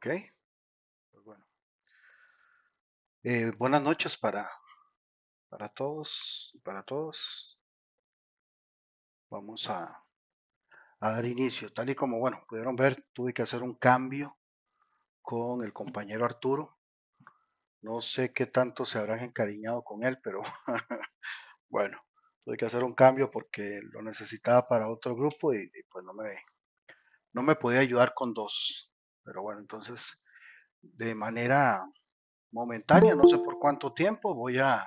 Ok, pues bueno. Buenas noches para todos y para todos. Vamos a dar inicio. Tal y como, bueno, pudieron ver, tuve que hacer un cambio con el compañero Arturo. No sé qué tanto se habrán encariñado con él, pero bueno, tuve que hacer un cambio porque lo necesitaba para otro grupo y pues no me podía ayudar con dos. Pero bueno, entonces, de manera momentánea, no sé por cuánto tiempo, voy a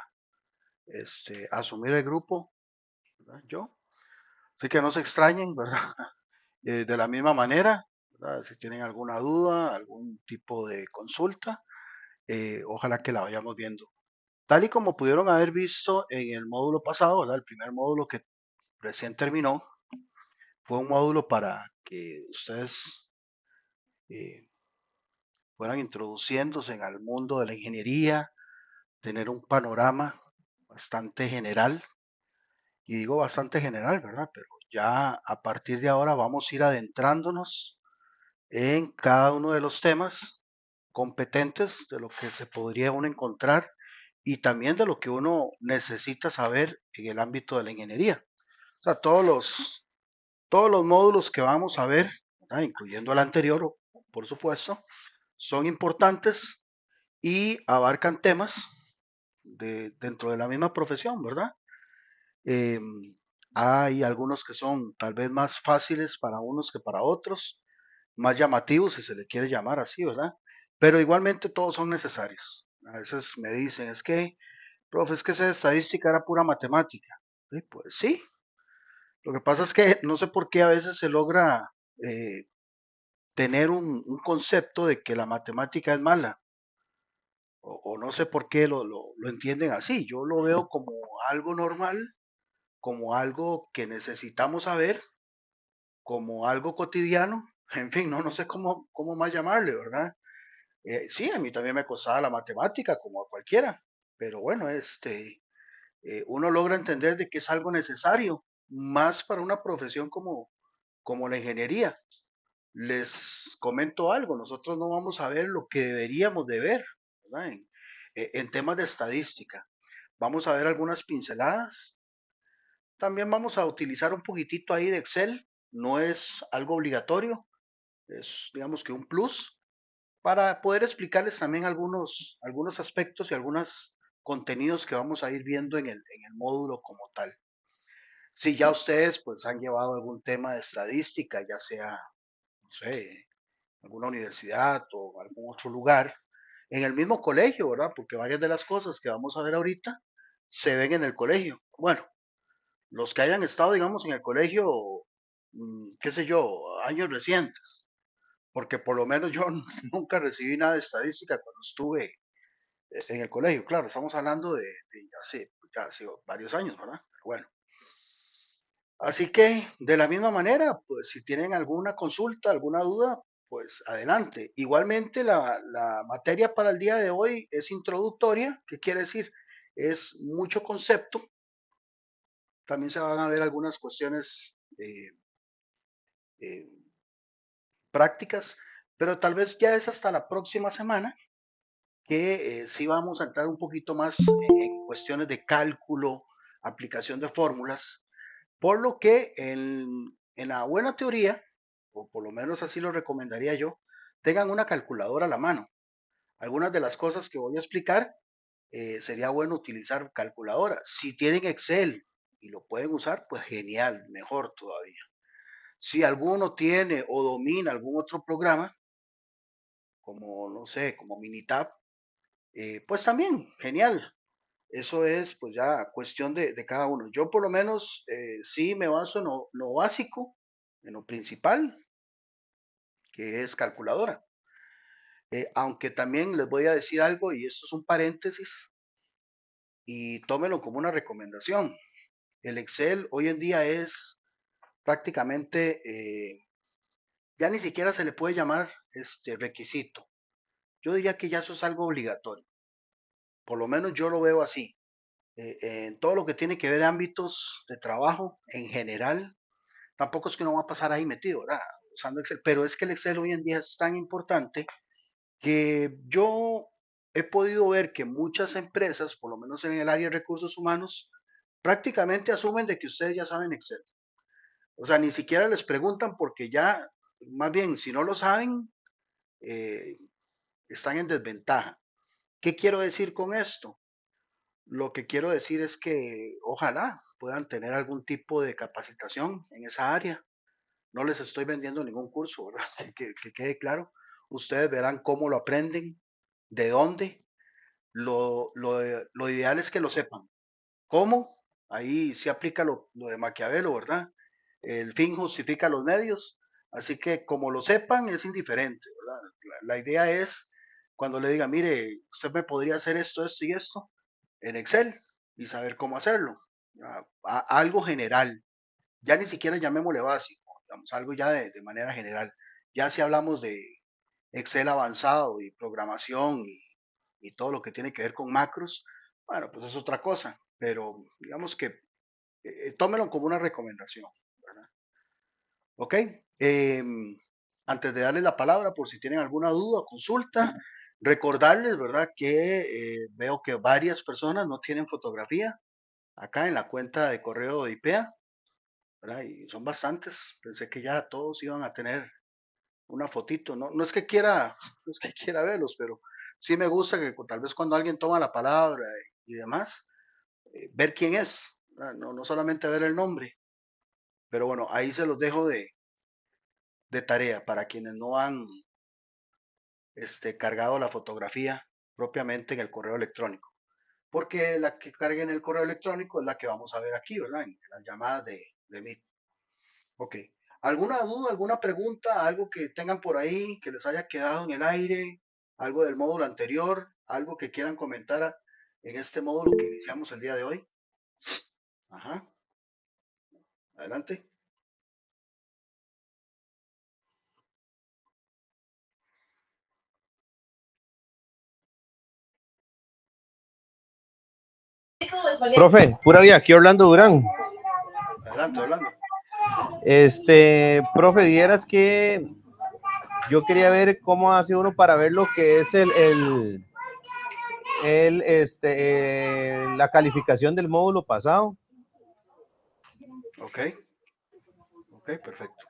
asumir el grupo, ¿verdad? Yo. Así que no se extrañen, ¿verdad? De la misma manera, ¿verdad? Si tienen alguna duda, algún tipo de consulta, ojalá que la vayamos viendo. Tal y como pudieron haber visto en el módulo pasado, ¿verdad? El primer módulo que recién terminó fue un módulo para que ustedes eh, fueran introduciéndose en el mundo de la ingeniería, tener un panorama bastante general, y digo bastante general, ¿verdad? Pero ya a partir de ahora vamos a ir adentrándonos en cada uno de los temas competentes de lo que se podría uno encontrar y también de lo que uno necesita saber en el ámbito de la ingeniería. O sea, todos los módulos que vamos a ver, ¿verdad? Incluyendo el anterior, por supuesto, son importantes y abarcan temas dentro de la misma profesión, ¿verdad? Eh, Hay algunos que son tal vez más fáciles para unos que para otros, más llamativos, si se le quiere llamar así, ¿verdad? Pero igualmente todos son necesarios. A veces me dicen, es que, profe, es que esa estadística era pura matemática. Y pues sí, lo que pasa es que no sé por qué a veces se logra eh, tener un concepto de que la matemática es mala, o no sé por qué lo entienden así. Yo lo veo como algo normal, como algo que necesitamos saber, como algo cotidiano, en fin, no sé cómo más llamarle, ¿verdad? Sí, a mí también me costaba la matemática, como a cualquiera, pero bueno, uno logra entender de que es algo necesario, más para una profesión como la ingeniería. Les comento algo, nosotros no vamos a ver lo que deberíamos de ver, ¿verdad? En temas de estadística. Vamos a ver algunas pinceladas. También vamos a utilizar un poquitito ahí de Excel. No es algo obligatorio, es digamos que un plus para poder explicarles también algunos aspectos y algunos contenidos que vamos a ir viendo en el módulo como tal. Si ya ustedes pues han llevado algún tema de estadística, ya sea, no sé, alguna universidad o algún otro lugar, en el mismo colegio, ¿verdad? Porque varias de las cosas que vamos a ver ahorita se ven en el colegio. Bueno, los que hayan estado, digamos, en el colegio, qué sé yo, años recientes, porque por lo menos yo nunca recibí nada de estadística cuando estuve en el colegio. Claro, estamos hablando de ya hace varios años, ¿verdad? Pero bueno, así que de la misma manera, pues si tienen alguna consulta, alguna duda, pues adelante. Igualmente la materia para el día de hoy es introductoria. ¿Qué quiere decir? Es mucho concepto. También se van a ver algunas cuestiones eh, prácticas, pero tal vez ya es hasta la próxima semana que sí vamos a entrar un poquito más en cuestiones de cálculo, aplicación de fórmulas, por lo que en la buena teoría, o por lo menos así lo recomendaría yo, tengan una calculadora a la mano. Algunas de las cosas que voy a explicar sería bueno utilizar calculadora. Si tienen Excel y lo pueden usar, pues genial, mejor todavía. Si alguno tiene o domina algún otro programa, como no sé, como Minitab, pues también, genial. Eso es pues ya cuestión de cada uno. Yo por lo menos sí me baso en lo básico, en lo principal, que es calculadora. Aunque también les voy a decir algo, y esto es un paréntesis, y tómenlo como una recomendación. El Excel hoy en día es prácticamente, ya ni siquiera se le puede llamar requisito. Yo diría que ya eso es algo obligatorio. Por lo menos yo lo veo así. En todo lo que tiene que ver ámbitos de trabajo en general, tampoco es que no va a pasar ahí metido, ¿verdad? Usando Excel, pero es que el Excel hoy en día es tan importante que yo he podido ver que muchas empresas, por lo menos en el área de recursos humanos, prácticamente asumen de que ustedes ya saben Excel. O sea, ni siquiera les preguntan porque ya, más bien, si no lo saben, eh, están en desventaja. ¿Qué quiero decir con esto? Lo que quiero decir es que ojalá puedan tener algún tipo de capacitación en esa área. No les estoy vendiendo ningún curso, ¿verdad? Que quede claro. Ustedes verán cómo lo aprenden, de dónde. Lo ideal es que lo sepan. ¿Cómo? Ahí se aplica lo de Maquiavelo, ¿verdad? El fin justifica los medios. Así que como lo sepan es indiferente, ¿verdad? La idea es cuando le diga, mire, usted me podría hacer esto, esto y esto en Excel y saber cómo hacerlo. Algo general. Ya ni siquiera llamémosle básico, digamos, algo ya de manera general. Ya si hablamos de Excel avanzado y programación y todo lo que tiene que ver con macros, bueno, pues es otra cosa, pero digamos que tómelo como una recomendación, ¿verdad? ¿Ok? Antes de darles la palabra, por si tienen alguna duda o consulta, recordarles, ¿verdad? Que veo que varias personas no tienen fotografía acá en la cuenta de correo de IPEA, ¿verdad? Y son bastantes. Pensé que ya todos iban a tener una fotito. No, no es que quiera, no es que quiera verlos, pero sí me gusta que tal vez cuando alguien toma la palabra y demás, ver quién es, ¿verdad? No, no solamente ver el nombre. Pero bueno, ahí se los dejo de tarea para quienes no han cargado la fotografía propiamente en el correo electrónico. Porque la que cargue en el correo electrónico es la que vamos a ver aquí, ¿verdad? En las llamadas de Meet. Ok. ¿Alguna duda, alguna pregunta, algo que tengan por ahí que les haya quedado en el aire, algo del módulo anterior, algo que quieran comentar en este módulo que iniciamos el día de hoy? Ajá, adelante. Profe, pura vida, aquí Orlando Durán. Adelante, Orlando. Profe, vieras que yo quería ver cómo hace uno para ver lo que es la calificación del módulo pasado. Ok, ok, perfecto.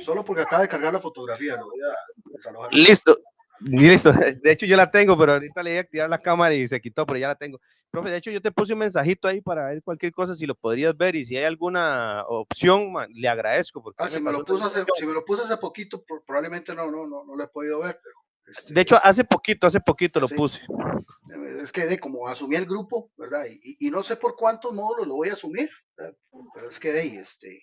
Solo porque acaba de cargar la fotografía, lo voy a desalojar un rato. Listo, listo. De hecho, yo la tengo, pero ahorita le iba a activar la cámara y se quitó, pero ya la tengo. Profe, de hecho, yo te puse un mensajito ahí para ver cualquier cosa, si lo podrías ver y si hay alguna opción, man, le agradezco porque Ah, ya me pasó una si me lo puse hace poquito, probablemente no lo he podido ver, pero De hecho, hace poquito lo sí. puse. Es que como asumí el grupo, ¿verdad? Y no sé por cuántos módulos lo voy a asumir, ¿verdad? Pero es que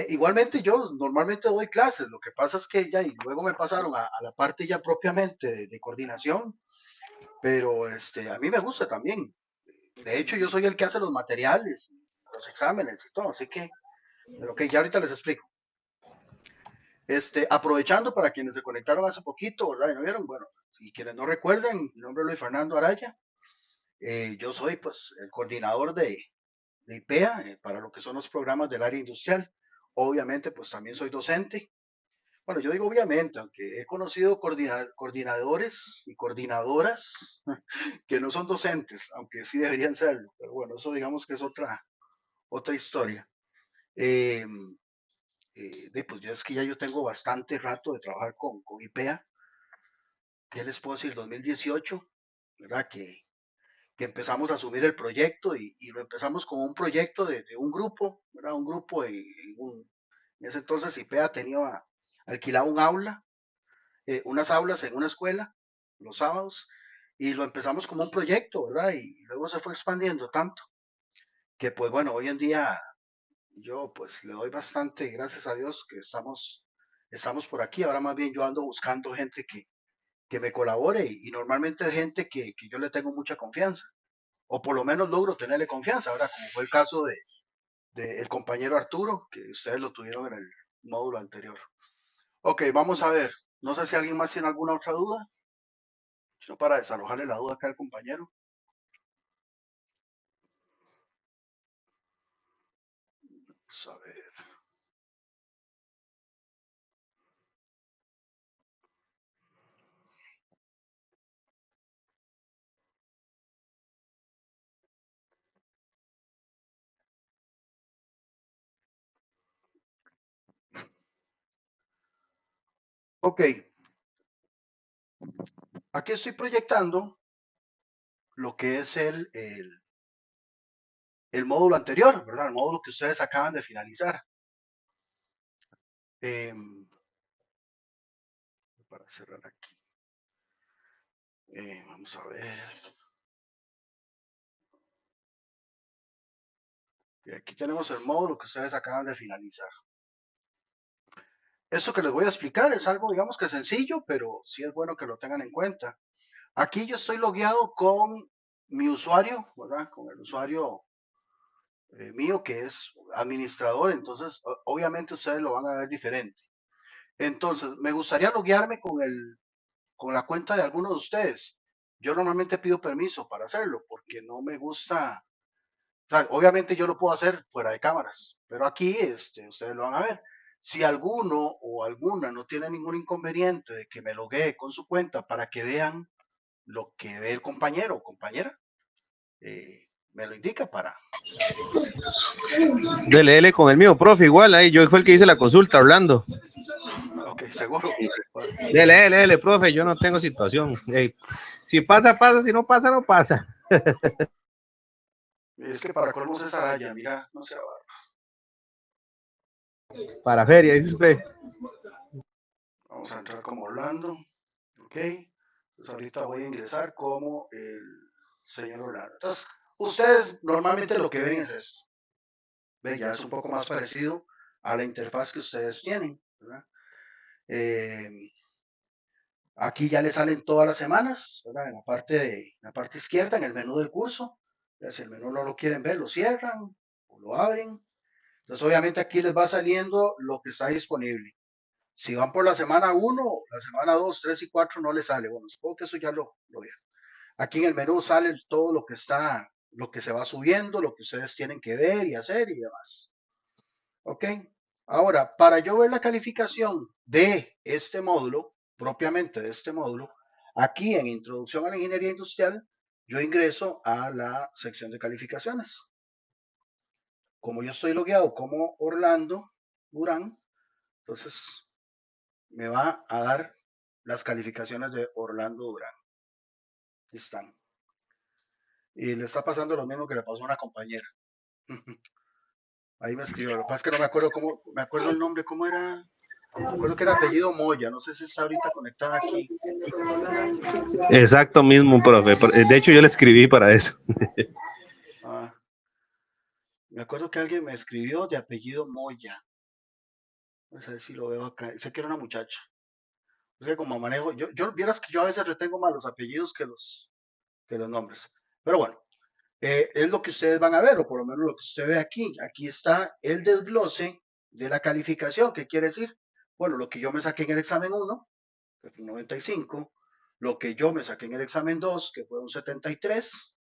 igualmente yo normalmente doy clases, lo que pasa es que ya y luego me pasaron a la parte ya propiamente de coordinación, pero a mí me gusta también. De hecho, yo soy el que hace los materiales, los exámenes y todo, así que, pero ok, ya ahorita les explico. Aprovechando para quienes se conectaron hace poquito, ¿verdad? Y no vieron, bueno, y quienes no recuerdan, mi nombre es Luis Fernando Araya. Yo soy pues el coordinador de IPEA para lo que son los programas del área industrial. Obviamente pues también soy docente. Bueno, yo digo obviamente, aunque he conocido coordinadores y coordinadoras que no son docentes, aunque sí deberían serlo. Pero bueno, eso digamos que es otra historia. Eh, pues yo es que ya yo tengo bastante rato de trabajar con IPEA. ¿Qué les puedo decir? 2018, ¿verdad? Que empezamos a asumir el proyecto y lo empezamos como un proyecto de un grupo, ¿verdad? Un grupo en ese entonces IPEA tenía alquilado un aula, unas aulas en una escuela los sábados y lo empezamos como un proyecto, ¿verdad? Y luego se fue expandiendo tanto que pues bueno, hoy en día yo pues le doy bastante, gracias a Dios que estamos por aquí, ahora más bien yo ando buscando gente que me colabore y normalmente es gente que yo le tengo mucha confianza o por lo menos logro tenerle confianza, ¿verdad? Como fue el caso de el compañero Arturo, que ustedes lo tuvieron en el módulo anterior. Ok, vamos a ver. No sé si alguien más tiene alguna otra duda, sino para desalojarle la duda acá al compañero. Vamos a ver. Ok, aquí estoy proyectando lo que es el módulo anterior, ¿verdad? El módulo que ustedes acaban de finalizar. Para cerrar aquí. Vamos a ver. Y aquí tenemos el módulo que ustedes acaban de finalizar. Esto que les voy a explicar es algo, digamos que sencillo, pero sí es bueno que lo tengan en cuenta. Aquí yo estoy logueado con mi usuario, ¿verdad? Con el usuario mío que es administrador, entonces obviamente ustedes lo van a ver diferente. Entonces, me gustaría loguearme con la cuenta de alguno de ustedes. Yo normalmente pido permiso para hacerlo porque no me gusta. O sea, obviamente yo lo puedo hacer fuera de cámaras, pero aquí ustedes lo van a ver. Si alguno o alguna no tiene ningún inconveniente de que me loguee con su cuenta para que vean lo que ve el compañero o compañera, me lo indica para. Dele con el mío, profe, igual, ahí yo fue el que hice la consulta, Orlando. Ok, seguro. Bueno, Dele, profe, yo no tengo situación. Si pasa, pasa, si no pasa, no pasa. es que para colmos esa raya, mira, no se va. Para feria, dice usted. Vamos a entrar como Orlando. Ok. Entonces ahorita voy a ingresar como el señor Orlando. Entonces, ustedes normalmente lo que ven es esto. ¿Ve? Ya es un poco más parecido a la interfaz que ustedes tienen, ¿verdad? Aquí ya le salen todas las semanas, ¿verdad? En la parte izquierda, en el menú del curso. Si el menú no lo quieren ver, lo cierran o lo abren. Entonces, obviamente aquí les va saliendo lo que está disponible. Si van por la semana 1, la semana 2, 3 y 4 no les sale. Bueno, supongo que eso ya lo vieron. Aquí en el menú sale todo lo que está, lo que se va subiendo, lo que ustedes tienen que ver y hacer y demás. ¿Ok? Ahora, para yo ver la calificación de este módulo, propiamente de este módulo, aquí en Introducción a la Ingeniería Industrial, yo ingreso a la sección de calificaciones. Como yo estoy logueado como Orlando Durán, entonces me va a dar las calificaciones de Orlando Durán. Aquí están. Y le está pasando lo mismo que le pasó a una compañera. Ahí me escribió. Lo que pasa es que no me acuerdo cómo, me acuerdo el nombre, cómo era. Me acuerdo que era apellido Moya. No sé si está ahorita conectada aquí. Exacto mismo, profe. De hecho, yo le escribí para eso. Ah, me acuerdo que alguien me escribió de apellido Moya. Vamos a ver si lo veo acá. Sé que era una muchacha. Es que como manejo, yo vieras que yo a veces retengo más los apellidos que los nombres. Pero bueno, es lo que ustedes van a ver, o por lo menos lo que usted ve aquí. Aquí está el desglose de la calificación. ¿Qué quiere decir? Bueno, lo que yo me saqué en el examen 1, que fue un 95, lo que yo me saqué en el examen 2, que fue un 73,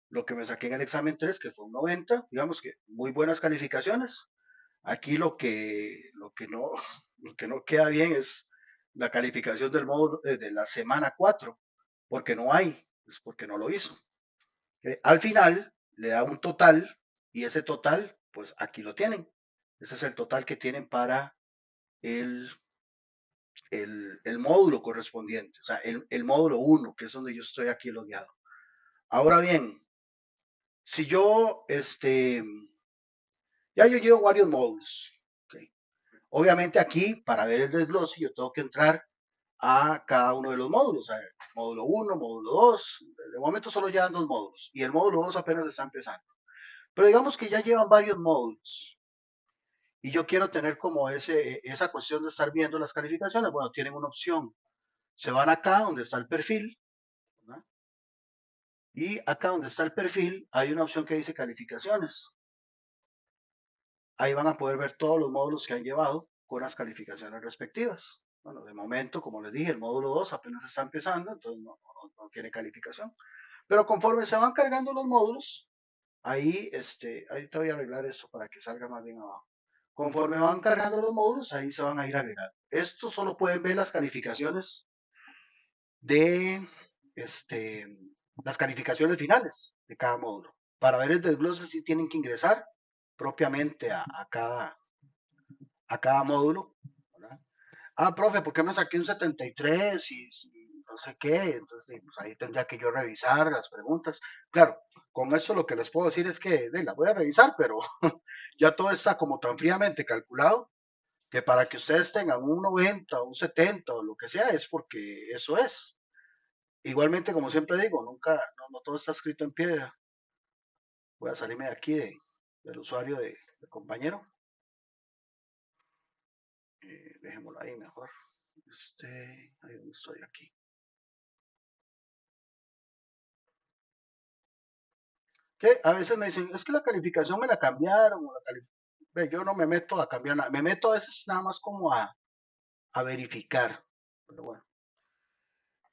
lo que me saqué en el examen 3, que fue un 90, digamos que muy buenas calificaciones. Aquí lo que no queda bien es la calificación del módulo de la semana 4, porque no hay, es porque no lo hizo. Al final le da un total y ese total, pues aquí lo tienen. Ese es el total que tienen para el, el módulo correspondiente, o sea, el módulo 1, que es donde yo estoy aquí logueado. Ahora bien, si yo, ya yo llevo varios módulos. ¿Okay? Obviamente aquí, para ver el desglose, yo tengo que entrar a cada uno de los módulos. A ver, módulo 1, módulo 2. De momento solo llevan 2 módulos y el módulo 2 apenas está empezando. Pero digamos que ya llevan varios módulos y yo quiero tener como esa cuestión de estar viendo las calificaciones. Bueno, tienen una opción. Se van acá donde está el perfil, ¿verdad? Y acá donde está el perfil hay una opción que dice calificaciones. Ahí van a poder ver todos los módulos que han llevado con las calificaciones respectivas. Bueno, de momento, como les dije, el módulo 2 apenas está empezando, entonces no tiene calificación. Pero conforme se van cargando los módulos, ahí te voy a arreglar esto para que salga más bien abajo. Conforme van cargando los módulos, ahí se van a ir agregando. Esto solo pueden ver las calificaciones de las calificaciones finales de cada módulo. Para ver el desglose, sí tienen que ingresar propiamente a cada módulo, ¿verdad? profe, ¿por qué me saqué un 73 y no sé qué? Entonces, pues ahí tendría que yo revisar las preguntas. Claro, con eso lo que les puedo decir es que las voy a revisar, pero ya todo está como tan fríamente calculado que para que ustedes tengan un 90, un 70 o lo que sea, es porque eso es. Igualmente, como siempre digo, nunca, no todo está escrito en piedra. Voy a salirme de aquí del usuario del compañero. Dejémoslo ahí mejor. Ahí donde estoy aquí. Que a veces me dicen, es que la calificación me la cambiaron. Yo no me meto a cambiar nada. Me meto a veces nada más como a verificar. Pero bueno.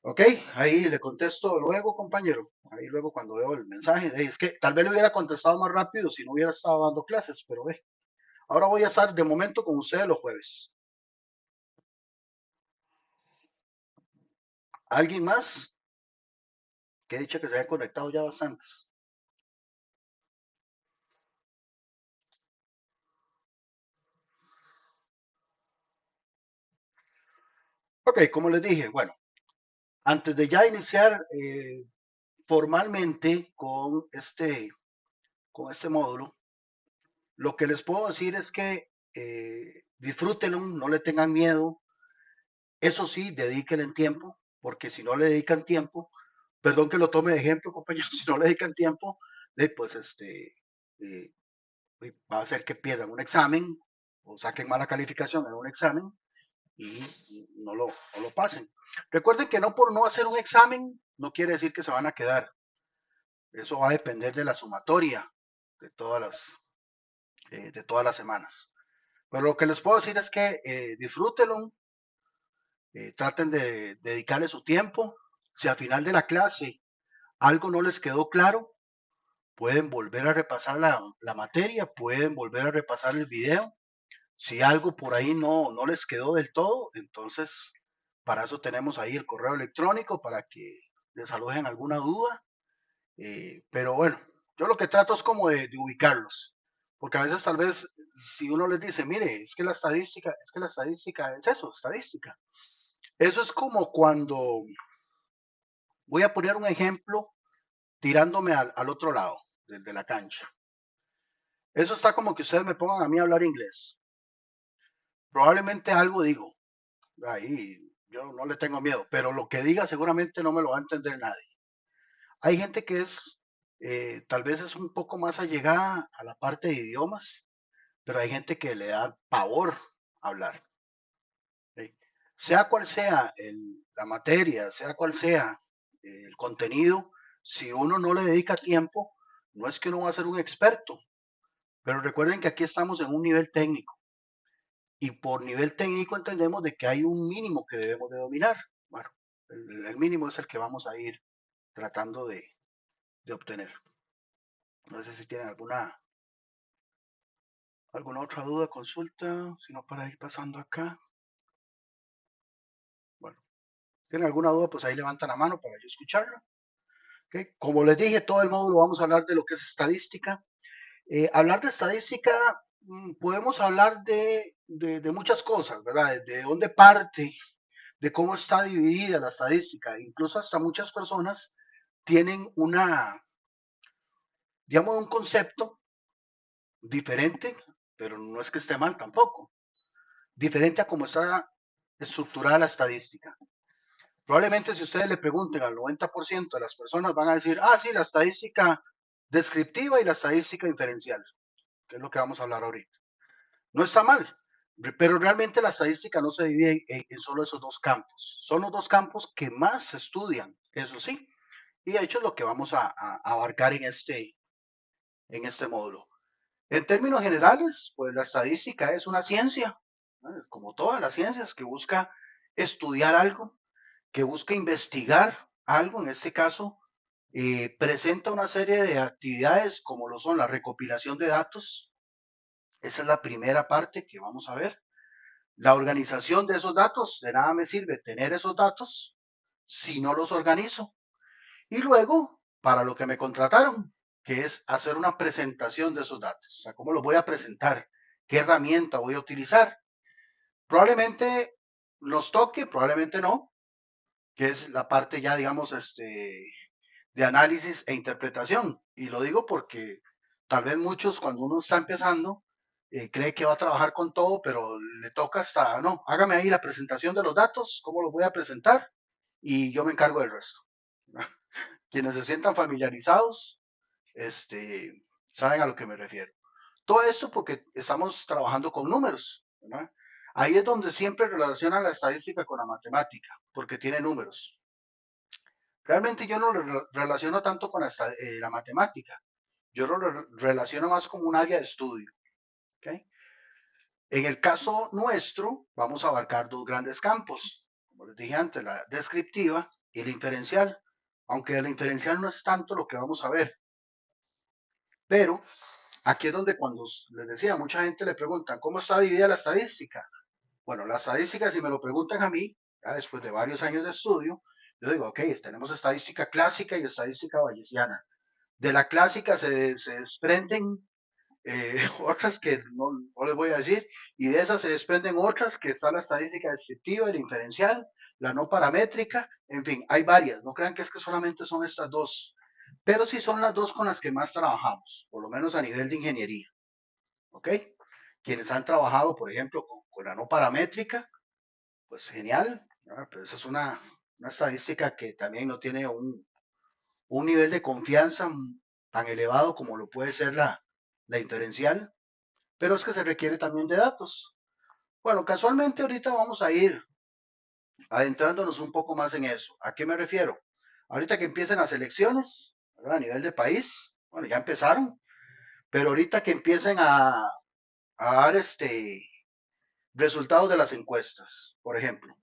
Ok, ahí le contesto luego, compañero. Ahí luego cuando veo el mensaje. Es que tal vez le hubiera contestado más rápido si no hubiera estado dando clases, pero ve. Ahora voy a estar de momento con ustedes los jueves. ¿Alguien más? Que he dicho que se hayan conectado ya bastantes. Ok, como les dije, bueno, antes de ya iniciar formalmente con este módulo, lo que les puedo decir es que disfrútenlo, no le tengan miedo. Eso sí, dedíquenle tiempo, porque si no le dedican tiempo, perdón que lo tome de ejemplo, compañeros, si no le dedican tiempo, pues eh, va a hacer que pierdan un examen o saquen mala calificación en un examen y no lo pasen. Recuerden que no por no hacer un examen no quiere decir que se van a quedar. Eso va a depender de la sumatoria de de todas las semanas. Pero lo que les puedo decir es que disfrútenlo, traten de dedicarle su tiempo. Si al final de la clase algo no les quedó claro, pueden volver a repasar la materia, pueden volver a repasar el video. Si algo por ahí no les quedó del todo, entonces para eso tenemos ahí el correo electrónico para que desalojen alguna duda. Pero bueno, yo lo que trato es como de ubicarlos, porque a veces tal vez si uno les dice, mire, es que la estadística es eso, estadística. Eso es como cuando, voy a poner un ejemplo tirándome al otro lado de la cancha. Eso está como que ustedes me pongan a mí a hablar inglés. Probablemente algo digo, ahí yo no le tengo miedo, pero lo que diga seguramente no me lo va a entender nadie. Hay gente que tal vez es un poco más allegada a la parte de idiomas, pero hay gente que le da pavor hablar. ¿Sí? Sea cual sea la materia, sea cual sea el contenido, si uno no le dedica tiempo, no es que uno va a ser un experto, pero recuerden que aquí estamos en un nivel técnico y por nivel técnico entendemos de que hay un mínimo que debemos de dominar. Bueno, el mínimo es el que vamos a ir tratando de obtener. No sé si tienen alguna otra duda, consulta, sino para ir pasando acá. Bueno, ¿tienen alguna duda? Pues ahí levantan la mano para yo escucharlo. ¿Okay? Como les dije, todo el módulo vamos a hablar de lo que es estadística. Hablar de estadística, podemos hablar de muchas cosas, ¿verdad? De dónde parte, de cómo está dividida la estadística. Incluso hasta muchas personas tienen digamos, un concepto diferente, pero no es que esté mal tampoco, diferente a cómo está estructurada la estadística. Probablemente si ustedes le pregunten al 90% de las personas van a decir, sí, la estadística descriptiva y la estadística inferencial, que es lo que vamos a hablar ahorita. No está mal, pero realmente la estadística no se divide en solo esos dos campos. Son los dos campos que más se estudian, eso sí, y de hecho es lo que vamos a abarcar en este módulo. En términos generales, pues la estadística es una ciencia, ¿no? Como todas las ciencias, que busca estudiar algo, que busca investigar algo, en este caso, presenta una serie de actividades como lo son la recopilación de datos, esa es la primera parte que vamos a ver, la organización de esos datos, de nada me sirve tener esos datos si no los organizo, y luego, para lo que me contrataron, que es hacer una presentación de esos datos, o sea, cómo los voy a presentar, qué herramienta voy a utilizar. Probablemente nos toque, probablemente no, que es la parte ya, digamos, de análisis e interpretación. Y lo digo porque tal vez muchos cuando uno está empezando cree que va a trabajar con todo, pero le toca hasta, no, hágame ahí la presentación de los datos, cómo los voy a presentar y yo me encargo del resto. Quienes se sientan familiarizados, saben a lo que me refiero. Todo esto porque estamos trabajando con números, ¿verdad? Ahí es donde siempre relacionan la estadística con la matemática, porque tiene números. Realmente yo no lo relaciono tanto con la matemática, yo lo relaciono más como un área de estudio. ¿Okay? En el caso nuestro, vamos a abarcar dos grandes campos, como les dije antes, la descriptiva y la inferencial, aunque la inferencial no es tanto lo que vamos a ver, pero aquí es donde cuando les decía, mucha gente le pregunta, ¿cómo está dividida la estadística? Bueno, la estadística, si me lo preguntan a mí, ya después de varios años de estudio, yo digo, ok, tenemos estadística clásica y estadística bayesiana. De la clásica se desprenden otras que no les voy a decir, y de esas se desprenden otras que está la estadística descriptiva, el inferencial, la no paramétrica, en fin, hay varias, no crean que es que solamente son estas dos, pero sí son las dos con las que más trabajamos, por lo menos a nivel de ingeniería, ¿ok? Quienes han trabajado, por ejemplo, con la no paramétrica, pues genial, ¿verdad? Pero esa es una estadística que también no tiene un nivel de confianza tan elevado como lo puede ser la inferencial, pero es que se requiere también de datos. Bueno, casualmente ahorita vamos a ir adentrándonos un poco más en eso. ¿A qué me refiero? Ahorita que empiecen las elecciones, ¿verdad? A nivel de país, bueno, ya empezaron, pero ahorita que empiecen a dar resultados de las encuestas, por ejemplo.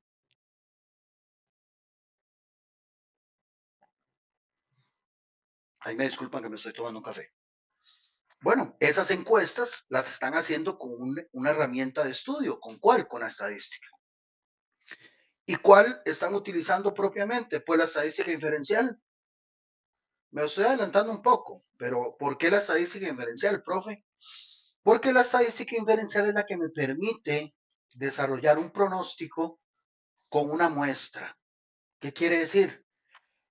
Ahí me disculpan que me estoy tomando un café. Bueno, esas encuestas las están haciendo con una herramienta de estudio. ¿Con cuál? Con la estadística. ¿Y cuál están utilizando propiamente? Pues la estadística inferencial. Me estoy adelantando un poco, pero ¿por qué la estadística inferencial, profe? Porque la estadística inferencial es la que me permite desarrollar un pronóstico con una muestra. ¿Qué quiere decir?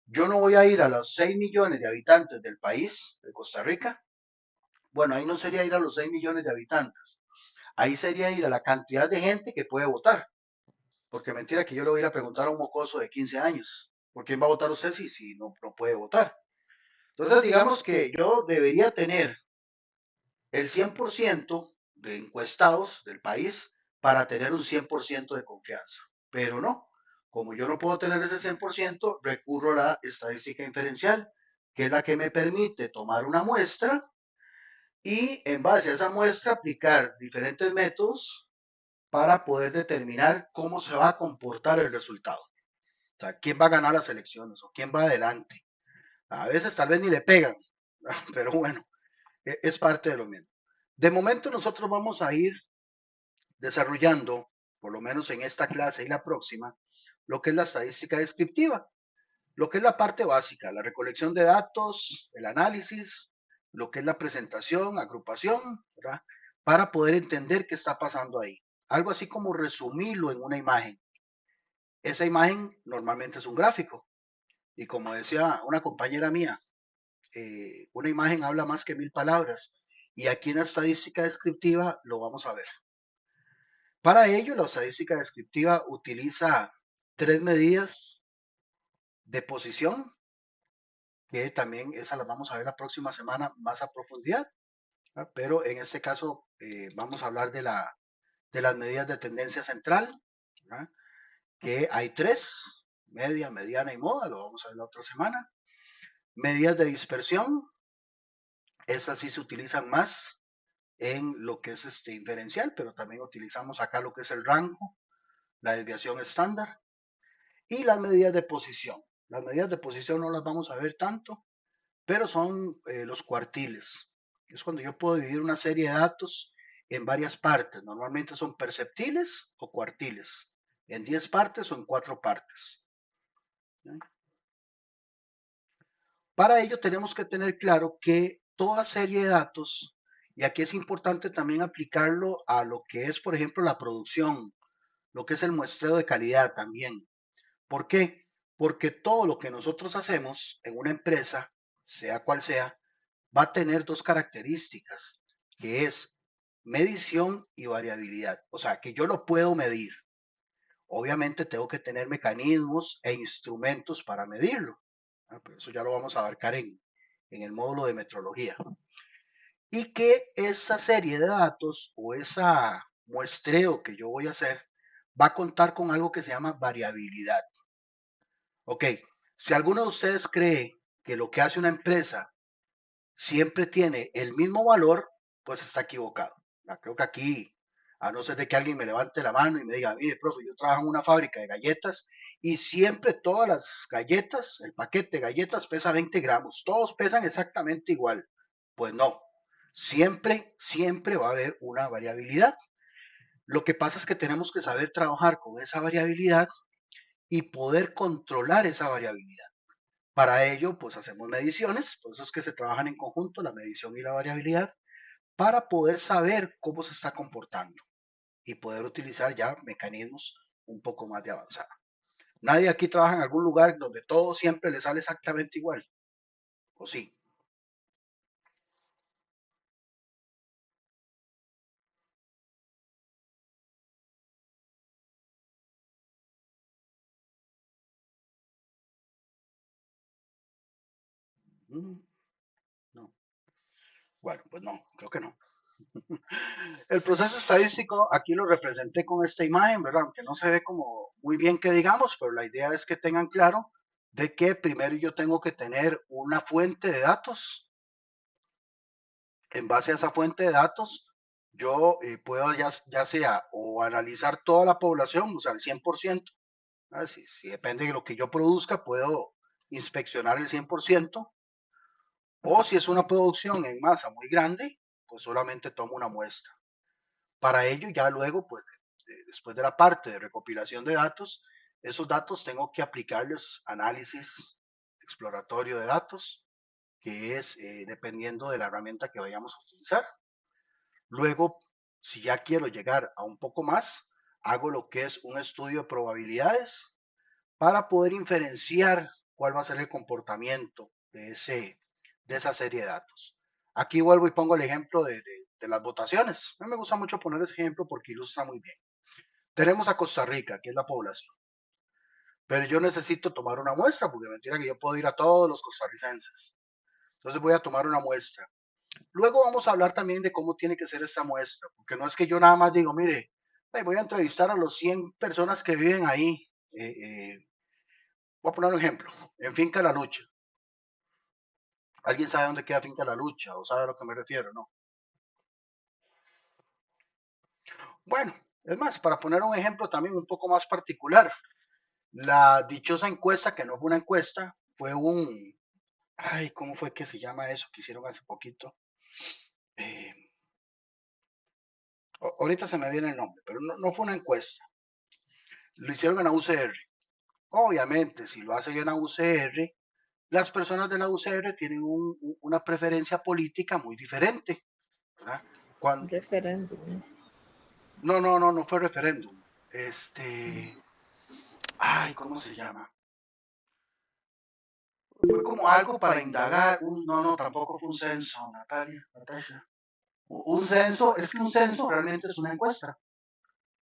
Yo no voy a ir a los 6 millones de habitantes del país, de Costa Rica. Bueno, ahí no sería ir a los 6 millones de habitantes. Ahí sería ir a la cantidad de gente que puede votar. Porque mentira que yo le voy a ir a preguntar a un mocoso de 15 años. ¿Por quién va a votar usted si no puede votar? Entonces, digamos que yo debería tener el 100% de encuestados del país para tener un 100% de confianza. Pero no, como yo no puedo tener ese 100%, recurro a la estadística inferencial, que es la que me permite tomar una muestra y en base a esa muestra aplicar diferentes métodos para poder determinar cómo se va a comportar el resultado. O sea, quién va a ganar las elecciones o quién va adelante. A veces tal vez ni le pegan, pero bueno, es parte de lo mismo. De momento nosotros vamos a ir desarrollando, por lo menos en esta clase y la próxima, lo que es la estadística descriptiva, lo que es la parte básica, la recolección de datos, el análisis, lo que es la presentación, agrupación, ¿verdad? Para poder entender qué está pasando ahí. Algo así como resumirlo en una imagen. Esa imagen normalmente es un gráfico. Y como decía una compañera mía, una imagen habla más que 1000 palabras. Y aquí en la estadística descriptiva lo vamos a ver. Para ello, la estadística descriptiva utiliza tres medidas de posición, que también esas las vamos a ver la próxima semana más a profundidad, ¿verdad? Pero en este caso vamos a hablar de las medidas de tendencia central, ¿verdad? Que hay tres, media, mediana y moda, lo vamos a ver la otra semana. Medidas de dispersión, esas sí se utilizan más en lo que es inferencial, pero también utilizamos acá lo que es el rango, la desviación estándar y las medidas de posición. Las medidas de posición no las vamos a ver tanto, pero son los cuartiles. Es cuando yo puedo dividir una serie de datos en varias partes. Normalmente son perceptiles o cuartiles, en 10 partes o en 4 partes. ¿Sí? Para ello tenemos que tener claro que toda serie de datos, y aquí es importante también aplicarlo a lo que es, por ejemplo, la producción. lo que es el muestreo de calidad también. ¿Por qué? Porque todo lo que nosotros hacemos en una empresa, sea cual sea, va a tener dos características, que es medición y variabilidad. O sea, que yo lo puedo medir. Obviamente tengo que tener mecanismos e instrumentos para medirlo. Pero eso ya lo vamos a abarcar en el módulo de metrología. Y que esa serie de datos o esa muestreo que yo voy a hacer va a contar con algo que se llama variabilidad. Ok, si alguno de ustedes cree que lo que hace una empresa siempre tiene el mismo valor, pues está equivocado. Creo que aquí, a no ser de que alguien me levante la mano y me diga, mire, profe, yo trabajo en una fábrica de galletas y siempre todas las galletas, el paquete de galletas pesa 20 gramos, todos pesan exactamente igual. Pues no, siempre va a haber una variabilidad. Lo que pasa es que tenemos que saber trabajar con esa variabilidad y poder controlar esa variabilidad. Para ello, pues hacemos mediciones, por eso es que se trabajan en conjunto la medición y la variabilidad, para poder saber cómo se está comportando y poder utilizar ya mecanismos un poco más de avanzada. Nadie aquí trabaja en algún lugar donde todo siempre le sale exactamente igual, ¿o sí? Mm, no. Bueno, pues no, creo que no. El proceso estadístico aquí lo representé con esta imagen, ¿verdad? Aunque no se ve como muy bien que digamos, pero la idea es que tengan claro de que primero yo tengo que tener una fuente de datos. En base a esa fuente de datos, yo puedo ya sea o analizar toda la población, o sea, el 100%, ¿verdad? Si depende de lo que yo produzca, puedo inspeccionar el 100%, o si es una producción en masa muy grande, pues solamente tomo una muestra. Para ello, ya luego, pues, después de la parte de recopilación de datos, esos datos tengo que aplicarles análisis exploratorio de datos, que es dependiendo de la herramienta que vayamos a utilizar. Luego, si ya quiero llegar a un poco más, hago lo que es un estudio de probabilidades para poder inferenciar cuál va a ser el comportamiento de esa serie de datos. Aquí vuelvo y pongo el ejemplo de las votaciones. A mí me gusta mucho poner ese ejemplo porque ilustra muy bien. Tenemos a Costa Rica, que es la población, pero yo necesito tomar una muestra, porque mentira que yo puedo ir a todos los costarricenses. Entonces voy a tomar una muestra. Luego vamos a hablar también de cómo tiene que ser esta muestra, porque no es que yo nada más digo, mire, voy a entrevistar a los 100 personas que viven ahí. Voy a poner un ejemplo, en Finca La Lucha. ¿Alguien sabe dónde queda Finca La Lucha o sabe a lo que me refiero? No. Bueno, es más, para poner un ejemplo también un poco más particular, la dichosa encuesta, que no fue una encuesta, fue ay, ¿cómo fue que se llama eso que hicieron hace poquito? Eh, ahorita se me viene el nombre, pero no fue una encuesta, lo hicieron en la UCR. Obviamente, si lo hacen en la UCR, las personas de la UCR tienen una preferencia política muy diferente, ¿verdad? Cuando, Referéndums. no fue referéndum. Ay, ¿cómo se llama? Fue como algo para indagar, no, tampoco fue un censo, Natasha. Un censo, es que un censo realmente es una encuesta.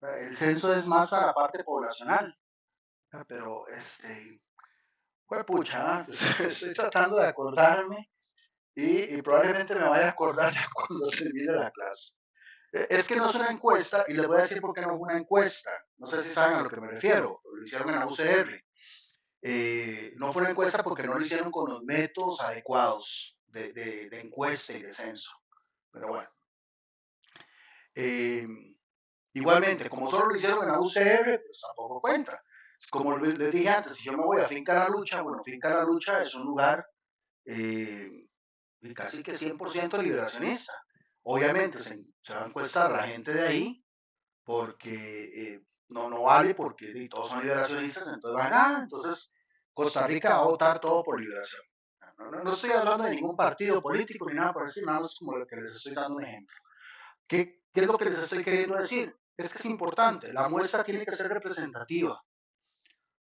El censo es más a la parte poblacional, pero fue pucha, estoy tratando de acordarme y probablemente me vaya a acordar cuando termine la clase. Es que no es una encuesta y les voy a decir por qué no fue una encuesta. No sé si saben a lo que me refiero. Lo hicieron en la UCR. No fue una encuesta porque no lo hicieron con los métodos adecuados de encuesta y de censo. Pero bueno. Eh, igualmente, como solo lo hicieron en la UCR, pues tampoco cuenta. Como les dije antes, si yo me voy a Finca La Lucha, bueno, Finca La Lucha es un lugar eh, casi que 100% liberacionista. Obviamente se va a encuestar a la gente de ahí porque no vale porque todos son liberacionistas, entonces van, entonces Costa Rica va a votar todo por liberación. No estoy hablando de ningún partido político ni nada por decir, nada más como lo que les estoy dando un ejemplo. ¿Qué es lo que les estoy queriendo decir? es que es importante, la muestra tiene que ser representativa.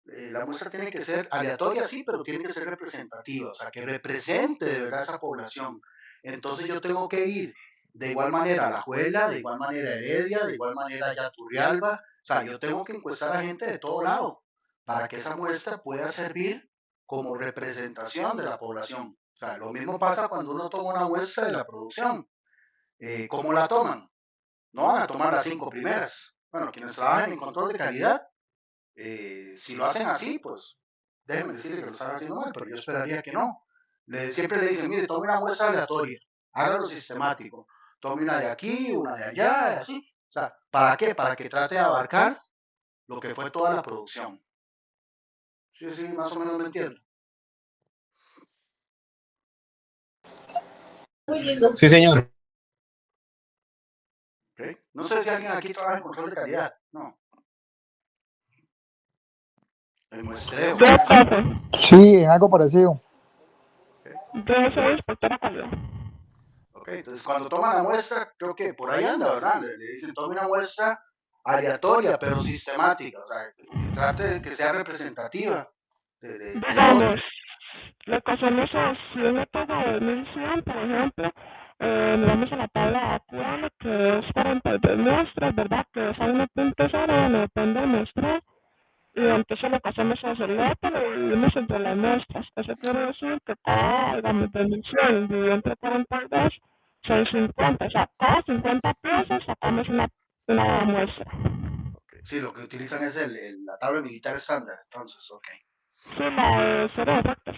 La muestra tiene que ser aleatoria, sí, pero tiene que ser representativa, o sea, que represente de verdad esa población. Entonces yo tengo que ir de igual manera a La Juela, de igual manera a Heredia, de igual manera a Yaturrialba, o sea, yo tengo que encuestar a gente de todo lado para que esa muestra pueda servir como representación de la población. O sea, lo mismo pasa cuando uno toma una muestra de la producción. ¿Cómo la toman? No van a tomar las 5 primeras. Bueno, quienes trabajan en control de calidad, si lo hacen así, pues déjenme decirle que lo están haciendo mal, pero yo esperaría que no. Siempre le dicen, mire, tome una muestra aleatoria, hágalo sistemático, tome una de aquí, una de allá, así. O sea, ¿para qué? Para que trate de abarcar lo que fue toda la producción. Sí, sí, más o menos me entiendo. Sí, señor. ¿Okay? No sé si alguien aquí trabaja en control de calidad. No. El muestreo. Yo profe, Sí, en algo parecido. ¿Okay? yo soy inspectora calidad. Ok, entonces cuando toman la muestra, creo que por ahí anda, ¿verdad? Le dicen, tome una muestra aleatoria, pero sistemática, o sea, que trate de que sea representativa de todo. Digamos, lo que hacemos es, si un método de 1100, por ejemplo, nos vamos a la tabla AQN, que es 42 muestras, ¿verdad? Que es a 1.0, no depende de muestra. Y entonces lo que hacemos es el lote, lo dividimos entre las muestras. Eso quiere decir que cada, digamos, de 1100 dividido entre 42 son 50. O sea, cada 50 piezas sacamos una muestra. Okay. Sí, lo que utilizan es la tabla militar estándar, entonces, ok. Sí, la de cero defectos.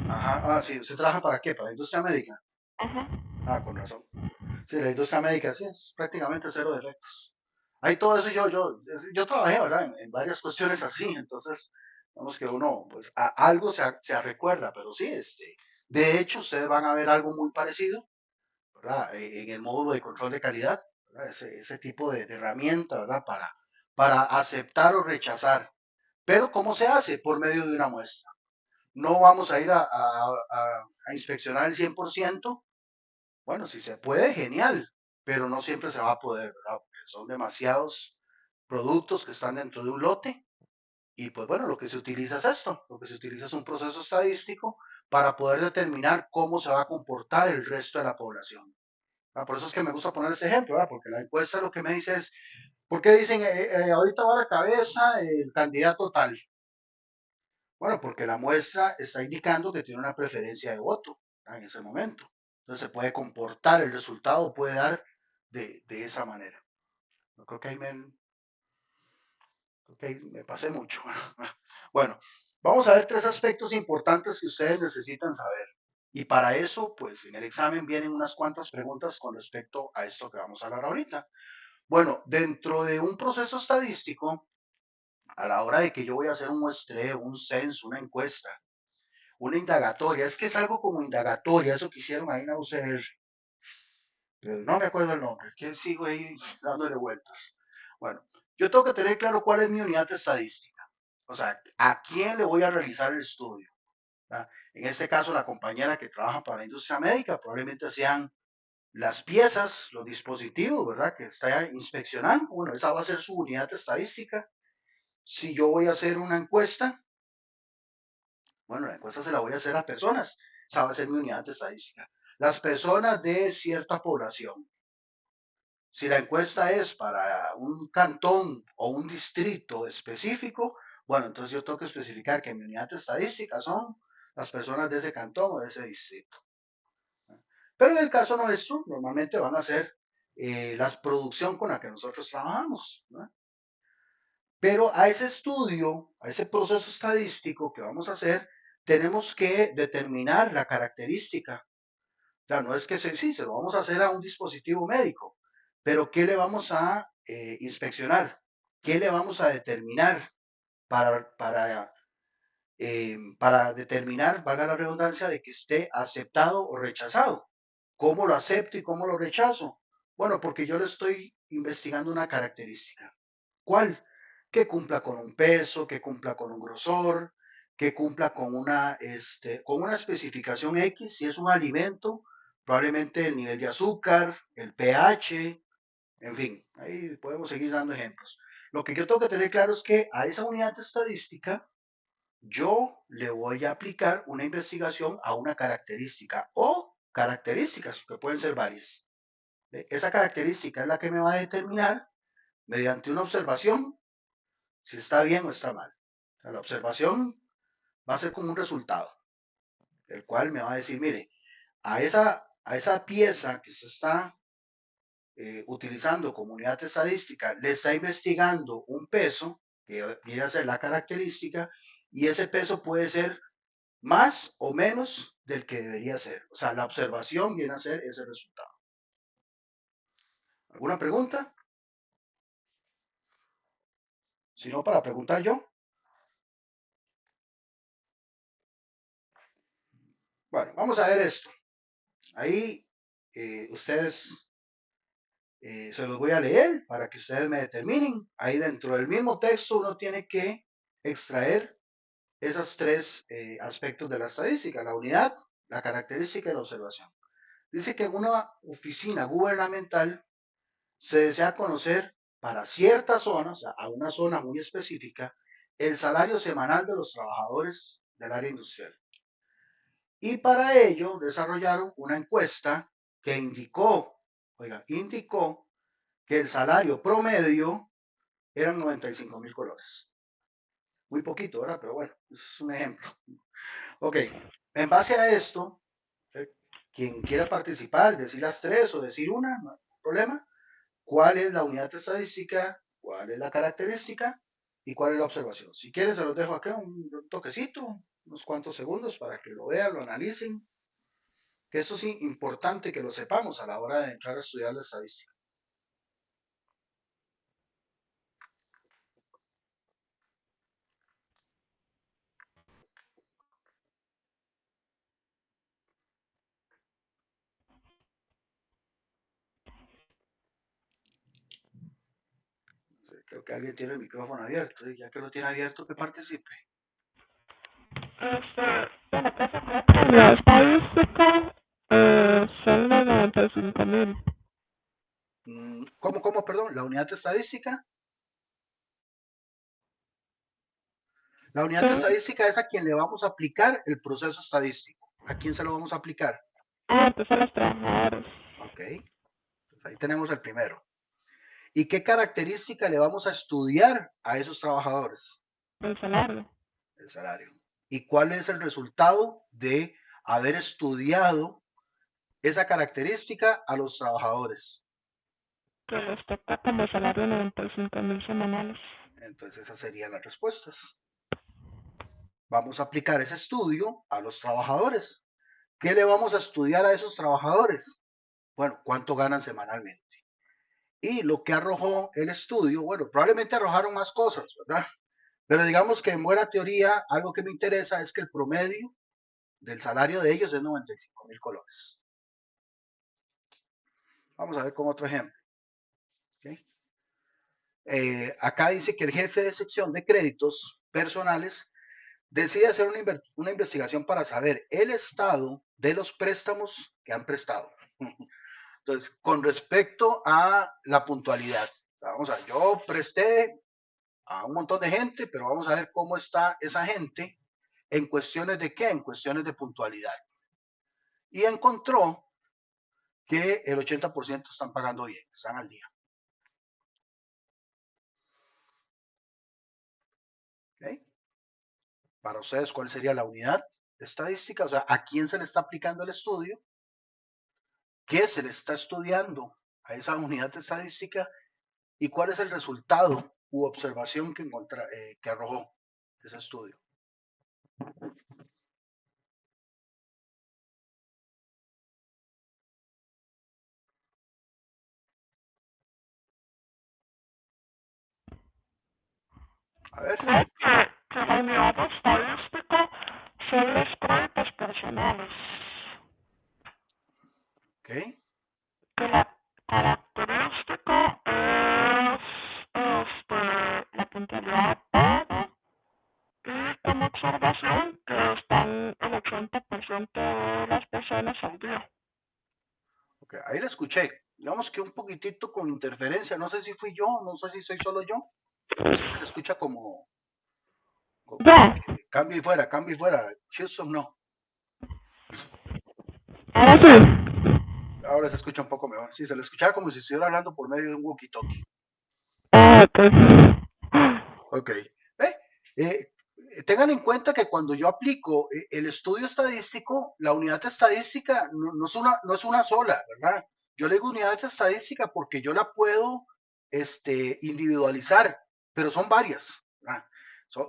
Ajá, sí, ¿usted trabaja para qué? ¿Para la industria médica? Ajá. Con razón. Sí, la industria médica sí es prácticamente cero defectos. Hay todo eso, yo trabajé, ¿verdad? En varias cuestiones así, entonces, vamos que uno, pues, algo se recuerda, pero sí, de hecho, ustedes van a ver algo muy parecido, ¿verdad? En el módulo de control de calidad, ¿verdad? Ese tipo de herramienta, ¿verdad? Para aceptar o rechazar. Pero, ¿cómo se hace? Por medio de una muestra. No vamos a ir a inspeccionar el 100%. Bueno, si se puede, genial, pero no siempre se va a poder, ¿verdad? Porque son demasiados productos que están dentro de un lote y pues bueno, lo que se utiliza es esto, lo que se utiliza es un proceso estadístico para poder determinar cómo se va a comportar el resto de la población. Por eso es que me gusta poner ese ejemplo, ¿verdad? Porque la encuesta lo que me dice es, ¿por qué dicen ahorita va a la cabeza el candidato tal? Bueno, porque la muestra está indicando que tiene una preferencia de voto, ¿verdad? En ese momento. Entonces se puede comportar, el resultado puede dar de esa manera. Yo creo que ahí me pasé mucho. Bueno, vamos a ver 3 aspectos importantes que ustedes necesitan saber. Y para eso, pues en el examen vienen unas cuantas preguntas con respecto a esto que vamos a hablar ahorita. Bueno, dentro de un proceso estadístico, a la hora de que yo voy a hacer un muestreo, un censo, una encuesta, una indagatoria, es que es algo como indagatoria, eso que hicieron ahí en la UCR, pero no me acuerdo el nombre, que sigo ahí dándole vueltas. Bueno, yo tengo que tener claro cuál es mi unidad estadística, o sea, a quién le voy a realizar el estudio. ¿Verdad? En este caso, la compañera que trabaja para la industria médica probablemente sean las piezas, los dispositivos, ¿verdad? Que está inspeccionando. Bueno, esa va a ser su unidad estadística. Si yo voy a hacer una encuesta, bueno, la encuesta se la voy a hacer a personas. Esa va a ser mi unidad estadística. Las personas de cierta población. Si la encuesta es para un cantón o un distrito específico, bueno, entonces yo tengo que especificar que mi unidad estadística son las personas de ese cantón o de ese distrito. Pero en el caso nuestro, normalmente van a ser la producción con la que nosotros trabajamos, ¿no? Pero a ese estudio, a ese proceso estadístico que vamos a hacer, tenemos que determinar la característica. O sea, no es que sí, se lo vamos a hacer a un dispositivo médico, pero ¿qué le vamos a inspeccionar? ¿Qué le vamos a determinar para determinar, valga la redundancia, de que esté aceptado o rechazado? ¿Cómo lo acepto y cómo lo rechazo? Bueno, porque yo le estoy investigando una característica. ¿Cuál? Que cumpla con un peso, que cumpla con un grosor, que cumpla con una especificación X, si es un alimento, probablemente el nivel de azúcar, el pH, En fin, ahí podemos seguir dando ejemplos. Lo que yo tengo que tener claro es que a esa unidad de estadística yo le voy a aplicar una investigación a una característica o características, que pueden ser varias. Esa característica es la que me va a determinar mediante una observación si está bien o está mal. O sea, la observación va a ser como un resultado, el cual me va a decir, mire, a esa pieza que se está utilizando como unidad estadística, le está investigando un peso, que viene a ser la característica, y ese peso puede ser más o menos del que debería ser. O sea, la observación viene a ser ese resultado. ¿Alguna pregunta? Si no, para preguntar yo. Bueno, vamos a ver esto. Ahí ustedes se los voy a leer para que ustedes me determinen. Ahí dentro del mismo texto uno tiene que extraer esos tres aspectos de la estadística, la unidad, la característica y la observación. Dice que en una oficina gubernamental se desea conocer para cierta zona, o sea, a una zona muy específica, el salario semanal de los trabajadores del área industrial. Y para ello desarrollaron una encuesta que indicó que el salario promedio eran 95,000 colones. Muy poquito, ¿verdad? Pero bueno, es un ejemplo. Ok, en base a esto, quien quiera participar, decir las tres o decir una, no hay problema. ¿Cuál es la unidad estadística? ¿Cuál es la característica? ¿Y cuál es la observación? Si quieren, se los dejo acá un toquecito, unos cuantos segundos para que lo vean, lo analicen. Que eso sí, importante que lo sepamos a la hora de entrar a estudiar la estadística. Creo que alguien tiene el micrófono abierto, y ya que lo tiene abierto, que participe. Bueno, pues la estadística son los 95,000. ¿Cómo, perdón? ¿La unidad estadística? La unidad Sí. estadística es a quien le vamos a aplicar el proceso estadístico. ¿A quién se lo vamos a aplicar? Pues a los trabajadores. Ok, pues ahí tenemos el primero. ¿Y qué característica le vamos a estudiar a esos trabajadores? El salario. El salario. ¿Y cuál es el resultado de haber estudiado esa característica a los trabajadores? Que les toca como salario 95,000 semanales. Entonces esas serían las respuestas. Vamos a aplicar ese estudio a los trabajadores. ¿Qué le vamos a estudiar a esos trabajadores? Bueno, ¿cuánto ganan semanalmente? Y lo que arrojó el estudio, bueno, probablemente arrojaron más cosas, ¿verdad? Pero digamos que en buena teoría, algo que me interesa es que el promedio del salario de ellos es 95,000 colones. Vamos a ver con otro ejemplo. ¿Okay? Acá dice que el jefe de sección de créditos personales decide hacer una investigación para saber el estado de los préstamos que han prestado. Entonces, con respecto a la puntualidad, o sea, vamos a ver, yo presté a un montón de gente, pero vamos a ver cómo está esa gente en cuestiones de qué, en cuestiones de puntualidad. Y encontró que el 80% están pagando bien, están al día. ¿Okay? Para ustedes, ¿cuál sería la unidad estadística? O sea, ¿a quién se le está aplicando el estudio? ¿Qué se le está estudiando a esa unidad estadística? ¿Y cuál es el resultado u observación que arrojó ese estudio? A ver. Creo que la unidad estadística son los créditos personales. ¿Ok? Que la característica es la puntualidad de pago y como observación que están el 80% de las personas al día. Okay. Ahí la escuché. digamos que un poquitito con interferencia. No sé si fui yo, no sé si soy solo yo. Es que se le escucha como Ya, que cambio y fuera. Houston no. ahora sí. Ahora se escucha un poco mejor. Sí, se le escuchaba como si estuviera hablando por medio de un walkie-talkie. Ah, ok. Ok. Eh, tengan en cuenta que cuando yo aplico el estudio estadístico, la unidad estadística no es una sola, ¿verdad? Yo le digo unidad estadística porque yo la puedo individualizar, pero son varias, ¿verdad?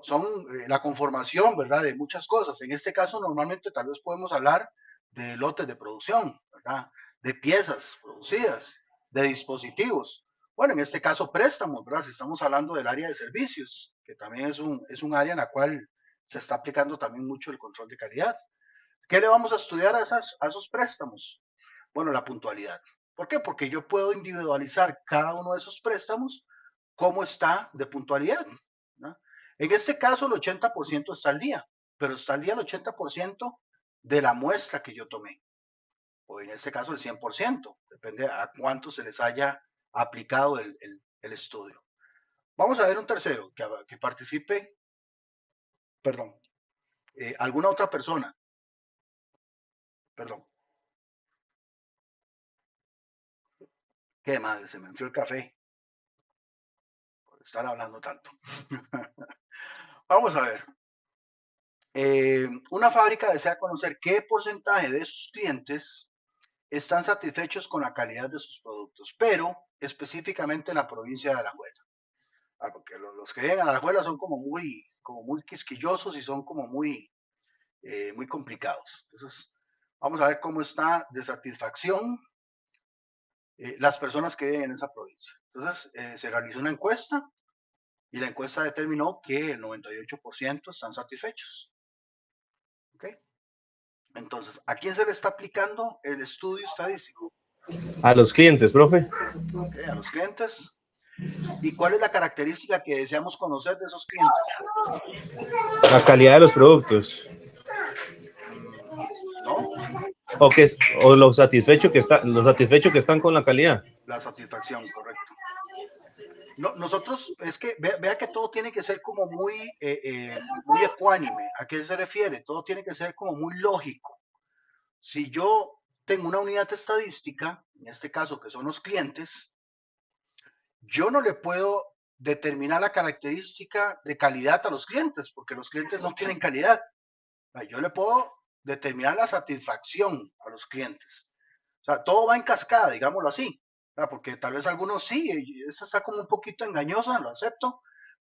Son la conformación, ¿verdad? De muchas cosas. En este caso, normalmente tal vez podemos hablar de lotes de producción, ¿verdad? De piezas producidas, de dispositivos. Bueno, en este caso préstamos, ¿verdad? Si estamos hablando del área de servicios, que también es un área en la cual se está aplicando también mucho el control de calidad. ¿Qué le vamos a estudiar a esos préstamos? Bueno, la puntualidad. ¿Por qué? Porque yo puedo individualizar cada uno de esos préstamos cómo está de puntualidad, ¿no? En este caso, el 80% está al día, pero está al día el 80% de la muestra que yo tomé, o en este caso el 100%, depende a cuánto se les haya aplicado el estudio. Vamos a ver un tercero que participe, perdón, alguna otra persona, perdón, qué madre, se me enfrió el café por estar hablando tanto. Vamos a ver. Una fábrica desea conocer qué porcentaje de sus clientes están satisfechos con la calidad de sus productos, pero específicamente en la provincia de Alajuela. Porque los que llegan a Alajuela son como muy quisquillosos y son como muy complicados. Entonces, vamos a ver cómo está de satisfacción las personas que viven en esa provincia. Entonces, se realizó una encuesta y la encuesta determinó que el 98% están satisfechos. ¿Ok? Entonces, ¿a quién se le está aplicando el estudio estadístico? A los clientes, profe. ¿Ok? A los clientes. ¿Y cuál es la característica que deseamos conocer de esos clientes? La calidad de los productos. ¿No? O lo satisfecho que están con la calidad. La satisfacción, correcto. No, nosotros, es que vea que todo tiene que ser como muy ecuánime. ¿A qué se refiere? Todo tiene que ser como muy lógico. Si yo tengo una unidad estadística, en este caso que son los clientes, yo no le puedo determinar la característica de calidad a los clientes, porque los clientes no tienen calidad. Yo le puedo determinar la satisfacción a los clientes. O sea, todo va en cascada, digámoslo así, ¿verdad? Porque tal vez algunos sí, esta está como un poquito engañosa, lo acepto,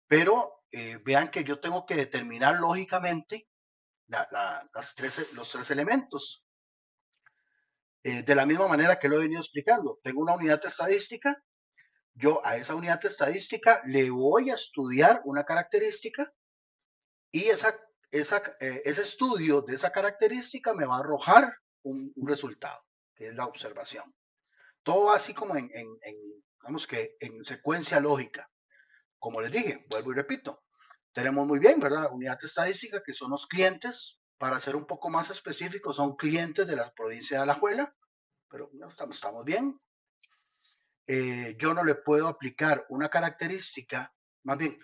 pero vean que yo tengo que determinar lógicamente los tres elementos. De la misma manera que lo he venido explicando, tengo una unidad estadística, yo a esa unidad estadística le voy a estudiar una característica y ese estudio de esa característica me va a arrojar un resultado, que es la observación. Todo va así como digamos que en secuencia lógica. Como les dije, vuelvo y repito, tenemos muy bien, ¿verdad? Unidad estadística, que son los clientes, para ser un poco más específicos, son clientes de la provincia de Alajuela, pero no, estamos bien. Yo no le puedo aplicar una característica, más bien,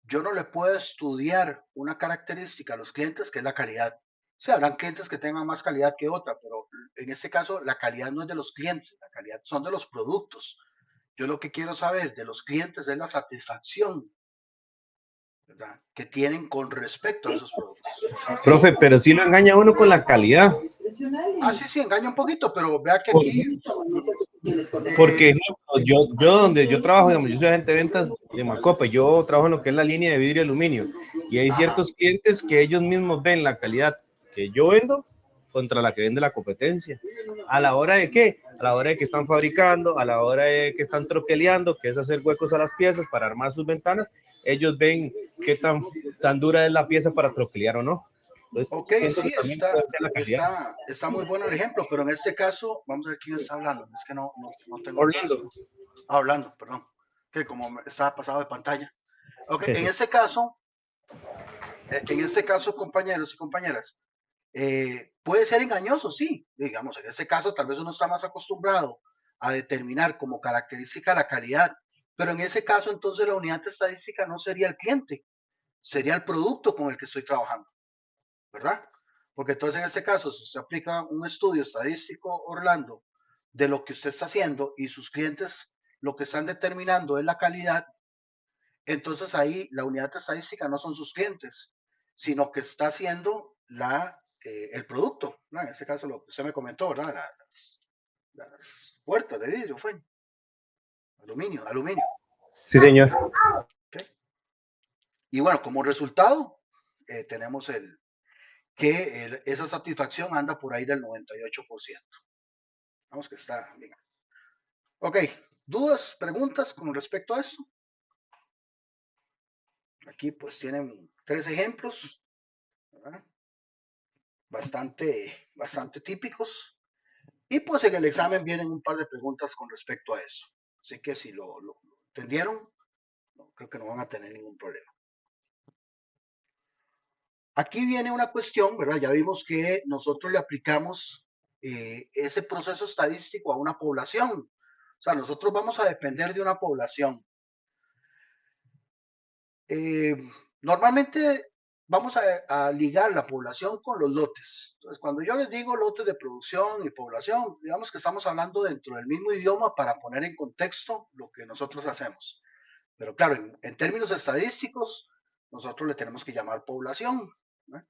yo no le puedo estudiar una característica a los clientes que es la calidad. O sea, habrán clientes que tengan más calidad que otra, pero en este caso la calidad no es de los clientes, la calidad son de los productos. Yo lo que quiero saber de los clientes es la satisfacción, ¿verdad?, que tienen con respecto a esos productos. Profe, pero sí lo engaña uno con la calidad. Sí, engaña un poquito, pero vea que aquí... Porque yo donde yo trabajo, digamos, yo soy agente de ventas de Macopa, yo trabajo en lo que es la línea de vidrio y aluminio, y hay ciertos clientes que ellos mismos ven la calidad que yo vendo contra la que vende la competencia. ¿A la hora de qué? A la hora de que están fabricando, a la hora de que están troqueleando, que es hacer huecos a las piezas para armar sus ventanas, ellos ven qué tan dura es la pieza para troquelear o no. Entonces, Ok, sí, está muy bueno el ejemplo, pero en este caso, vamos a ver quién está hablando. Es que no tengo... Orlando. Hablando, perdón, que como estaba pasado de pantalla. Ok, en este caso, compañeros y compañeras, puede ser engañoso, sí. Digamos, en este caso, tal vez uno está más acostumbrado a determinar como característica la calidad. Pero en ese caso, entonces la unidad estadística no sería el cliente, sería el producto con el que estoy trabajando, ¿verdad? Porque entonces en este caso, si se aplica un estudio estadístico, Orlando, de lo que usted está haciendo y sus clientes lo que están determinando es la calidad, entonces ahí la unidad estadística no son sus clientes, sino que está haciendo el producto, ¿no? En este caso lo que usted me comentó, ¿verdad? Las puertas de vidrio, fue aluminio. Sí, señor. ¿Okay? Y bueno, como resultado, tenemos esa satisfacción anda por ahí del 98%. Vamos que está bien. Ok, ¿dudas, preguntas con respecto a esto? Aquí pues tienen 3 ejemplos, ¿verdad? Bastante típicos. Y pues en el examen vienen un par de preguntas con respecto a eso. Así que si lo entendieron, no, creo que no van a tener ningún problema. Aquí viene una cuestión, ¿verdad? Ya vimos que nosotros le aplicamos ese proceso estadístico a una población. O sea, nosotros vamos a depender de una población. Normalmente vamos a ligar la población con los lotes. Entonces, cuando yo les digo lotes de producción y población, digamos que estamos hablando dentro del mismo idioma para poner en contexto lo que nosotros hacemos. Pero claro, en términos estadísticos, nosotros le tenemos que llamar población, ¿no?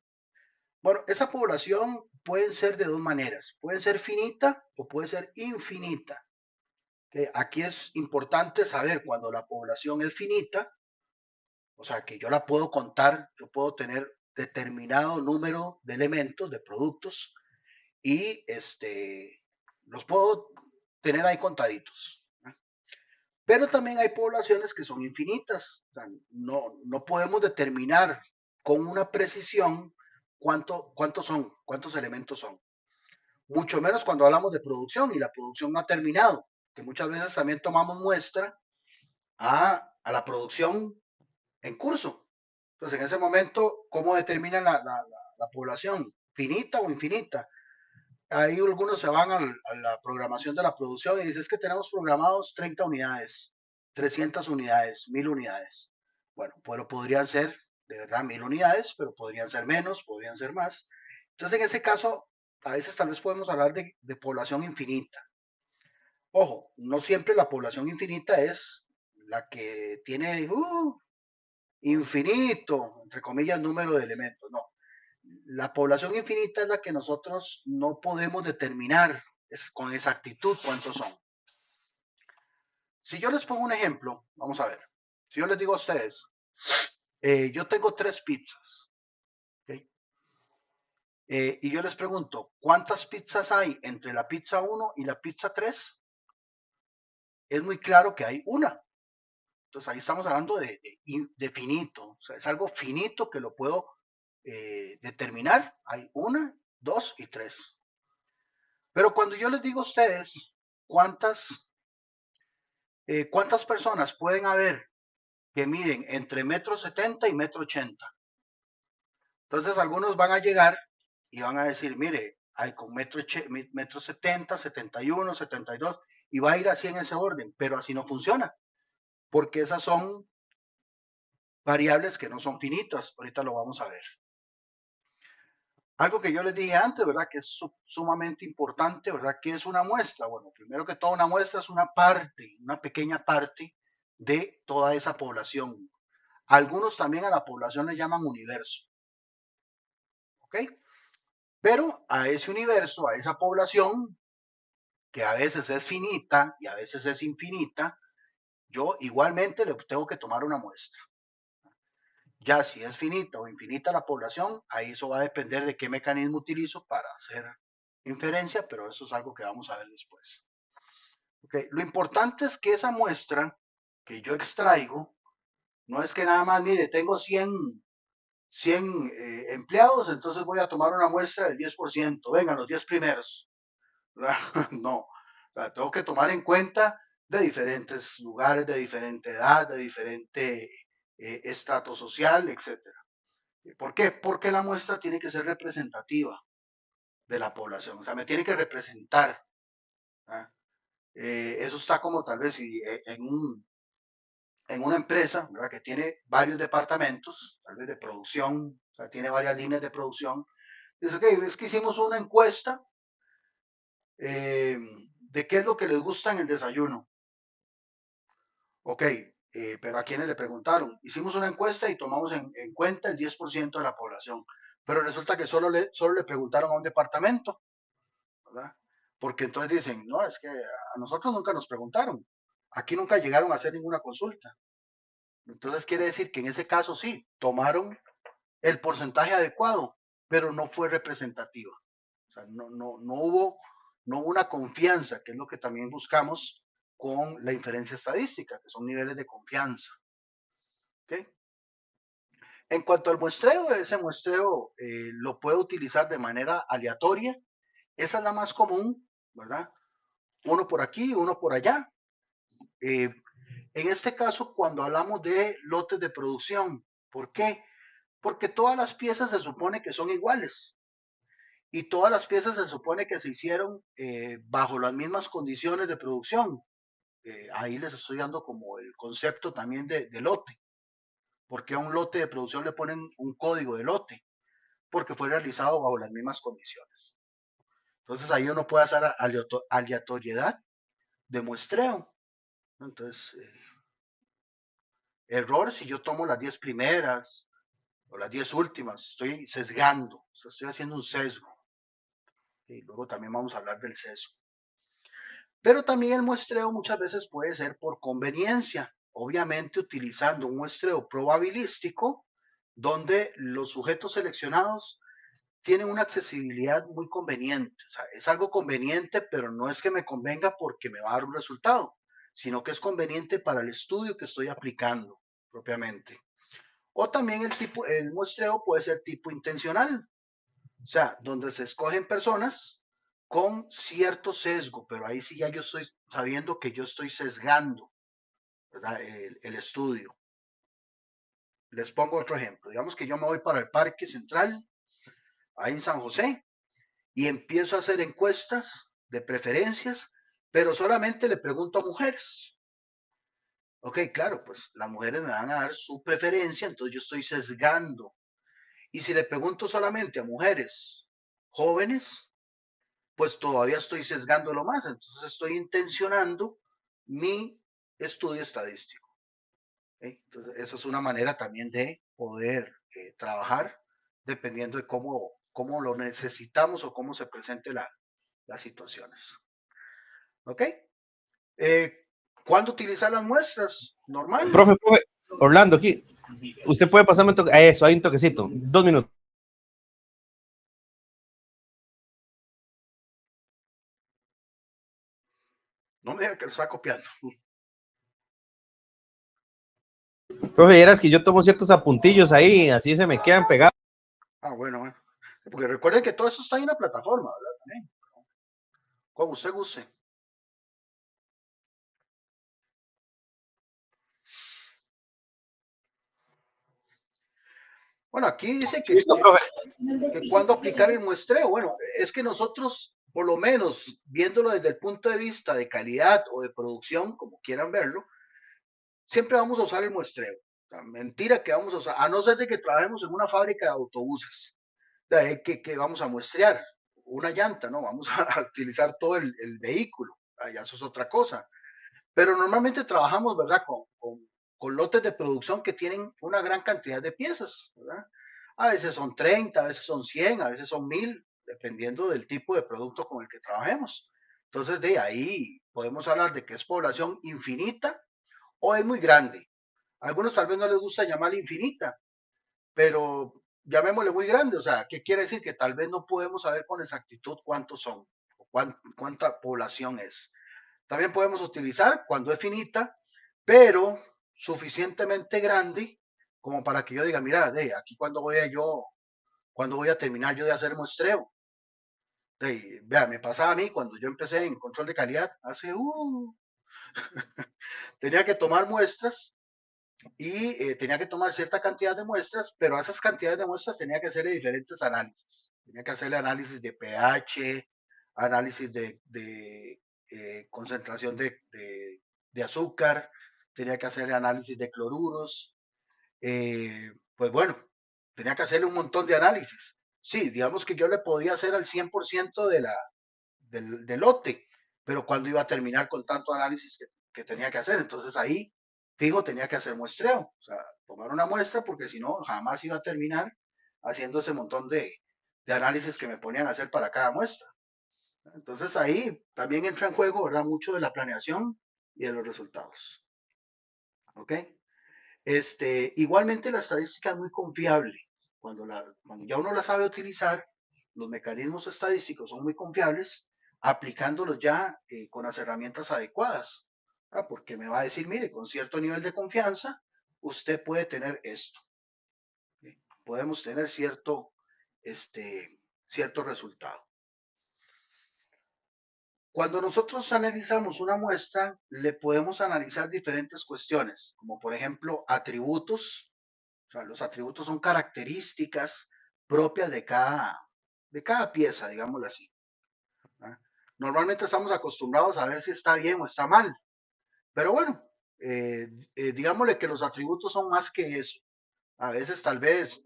Bueno, esa población puede ser de dos maneras. Puede ser finita o puede ser infinita. ¿Okay? Aquí es importante saber cuando la población es finita, o sea, que yo la puedo contar, yo puedo tener determinado número de elementos, de productos, y los puedo tener ahí contaditos, ¿no? Pero también hay poblaciones que son infinitas. O sea, no podemos determinar con una precisión cuántos elementos son. Mucho menos cuando hablamos de producción y la producción no ha terminado, que muchas veces también tomamos muestra a la producción en curso. Entonces, en ese momento, ¿cómo determinan la población? ¿Finita o infinita? Ahí algunos se van a la programación de la producción y dicen, es que tenemos programados 30 unidades, 300 unidades, 1000 unidades. Bueno, pero podrían ser, de verdad, 1000 unidades, pero podrían ser menos, podrían ser más. Entonces, en ese caso, a veces tal vez podemos hablar de población infinita. Ojo, no siempre la población infinita es la que tiene infinito, entre comillas, número de elementos. No, la población infinita es la que nosotros no podemos determinar con exactitud cuántos son. Si yo les pongo un ejemplo, vamos a ver. Si yo les digo a ustedes, yo tengo 3 pizzas, ¿okay? Y yo les pregunto, ¿cuántas pizzas hay entre la pizza 1 y la pizza 3? Es muy claro que hay una. Entonces ahí estamos hablando de finito. O sea, es algo finito que lo puedo determinar. Hay 1, 2 y 3. Pero cuando yo les digo a ustedes cuántas personas pueden haber que miden entre 1,70 m y 1,80 m, entonces algunos van a llegar y van a decir, mire, hay con 1,70 m, 71, 72, y va a ir así en ese orden, pero así no funciona, porque esas son variables que no son finitas. Ahorita lo vamos a ver. Algo que yo les dije antes, ¿verdad? Que es sumamente importante, ¿verdad? ¿Qué es una muestra? Bueno, primero que todo, una muestra es una parte, una pequeña parte de toda esa población. Algunos también a la población le llaman universo, ¿ok? Pero a ese universo, a esa población, que a veces es finita y a veces es infinita, yo igualmente le tengo que tomar una muestra. Ya si es finita o infinita la población, ahí eso va a depender de qué mecanismo utilizo para hacer inferencia, pero eso es algo que vamos a ver después. Okay. Lo importante es que esa muestra que yo extraigo, no es que nada más, mire, tengo 100 empleados, entonces voy a tomar una muestra del 10%, vengan los 10 primeros. No, o sea, tengo que tomar en cuenta de diferentes lugares, de diferente edad, de diferente estrato social, etcétera. ¿Por qué? Porque la muestra tiene que ser representativa de la población, o sea, me tiene que representar, ¿ah? Eso está como tal vez en una empresa, ¿verdad? Que tiene varios departamentos, tal vez de producción, o sea, tiene varias líneas de producción. Dice, ok, es que hicimos una encuesta de qué es lo que les gusta en el desayuno. Ok, pero ¿a quiénes le preguntaron? Hicimos una encuesta y tomamos en cuenta el 10% de la población, pero resulta que solo le preguntaron a un departamento, ¿verdad? Porque entonces dicen, no, es que a nosotros nunca nos preguntaron, aquí nunca llegaron a hacer ninguna consulta. Entonces quiere decir que en ese caso sí, tomaron el porcentaje adecuado, pero no fue representativa. O sea, no hubo una confianza, que es lo que también buscamos con la inferencia estadística, que son niveles de confianza. ¿Okay? En cuanto al muestreo, ese muestreo lo puedo utilizar de manera aleatoria. Esa es la más común, ¿verdad? Uno por aquí, uno por allá. En este caso, cuando hablamos de lotes de producción, ¿por qué? Porque todas las piezas se supone que son iguales y todas las piezas se supone que se hicieron bajo las mismas condiciones de producción. Ahí les estoy dando como el concepto también de lote. Porque a un lote de producción le ponen un código de lote? Porque fue realizado bajo las mismas condiciones. Entonces ahí uno puede hacer aleatoriedad de muestreo. Entonces, error si yo tomo las 10 primeras o las 10 últimas, estoy sesgando, o sea, estoy haciendo un sesgo. Y luego también vamos a hablar del sesgo. Pero también el muestreo muchas veces puede ser por conveniencia, obviamente utilizando un muestreo probabilístico donde los sujetos seleccionados tienen una accesibilidad muy conveniente. O sea, es algo conveniente, pero no es que me convenga porque me va a dar un resultado, sino que es conveniente para el estudio que estoy aplicando propiamente. O también el muestreo puede ser tipo intencional, o sea, donde se escogen personas con cierto sesgo, pero ahí sí ya yo estoy sabiendo que yo estoy sesgando, ¿verdad? El estudio. Les pongo otro ejemplo. Digamos que yo me voy para el Parque Central, ahí en San José, y empiezo a hacer encuestas de preferencias, pero solamente le pregunto a mujeres. Ok, claro, pues las mujeres me van a dar su preferencia, entonces yo estoy sesgando. Y si le pregunto solamente a mujeres jóvenes, pues todavía estoy sesgándolo más, entonces estoy intencionando mi estudio estadístico. ¿Okay? Entonces, eso es una manera también de poder trabajar dependiendo de cómo lo necesitamos o cómo se presente las situaciones. ¿Ok? ¿Cuándo utilizar las muestras? Normal. Profe, Orlando, aquí. Usted puede pasarme un toque. Eso, hay un toquecito. 2 minutos. No me diga que lo está copiando. Profe, eras que yo tomo ciertos apuntillos ahí, así se me quedan pegados. Ah, bueno. Porque recuerden que todo eso está en una plataforma, ¿verdad? También. Como usted guste. Bueno, aquí dice Listo, profe. que cuándo aplicar el muestreo. Bueno, es que nosotros, por lo menos, viéndolo desde el punto de vista de calidad o de producción, como quieran verlo, siempre vamos a usar el muestreo. O sea, mentira que vamos a usar, a no ser de que trabajemos en una fábrica de autobuses, que vamos a muestrear una llanta, ¿no? Vamos a utilizar todo el vehículo, ya eso es otra cosa. Pero normalmente trabajamos, ¿verdad? Con lotes de producción que tienen una gran cantidad de piezas, ¿verdad? A veces son 30, a veces son 100, a veces son 1000, dependiendo del tipo de producto con el que trabajemos. Entonces, de ahí podemos hablar de que es población infinita o es muy grande. A algunos tal vez no les gusta llamarla infinita, pero llamémosle muy grande. O sea, ¿qué quiere decir? Que tal vez no podemos saber con exactitud cuántos son o cuánta población es. También podemos utilizar cuando es finita, pero suficientemente grande como para que yo diga, mira, aquí cuando voy a terminar yo de hacer muestreo. Vea, me pasaba a mí cuando yo empecé en control de calidad, tenía que tomar muestras y tenía que tomar cierta cantidad de muestras, pero a esas cantidades de muestras tenía que hacerle diferentes análisis. Tenía que hacerle análisis de pH, análisis de concentración de azúcar, tenía que hacerle análisis de cloruros, pues bueno, tenía que hacerle un montón de análisis. Sí, digamos que yo le podía hacer al 100% del lote, pero cuando iba a terminar con tanto análisis que tenía que hacer, entonces ahí, fijo, tenía que hacer muestreo, o sea, tomar una muestra porque si no, jamás iba a terminar haciendo ese montón de análisis que me ponían a hacer para cada muestra. Entonces ahí también entra en juego, ¿verdad? Mucho de la planeación y de los resultados. ¿Ok? Igualmente la estadística es muy confiable. Cuando ya uno la sabe utilizar, los mecanismos estadísticos son muy confiables, aplicándolos ya con las herramientas adecuadas. Porque me va a decir, mire, con cierto nivel de confianza, usted puede tener esto. ¿Sí? Podemos tener cierto resultado. Cuando nosotros analizamos una muestra, le podemos analizar diferentes cuestiones, como por ejemplo atributos. O sea, los atributos son características propias de cada pieza, digámoslo así. ¿Verdad? Normalmente estamos acostumbrados a ver si está bien o está mal, pero bueno, digámosle que los atributos son más que eso. A veces tal vez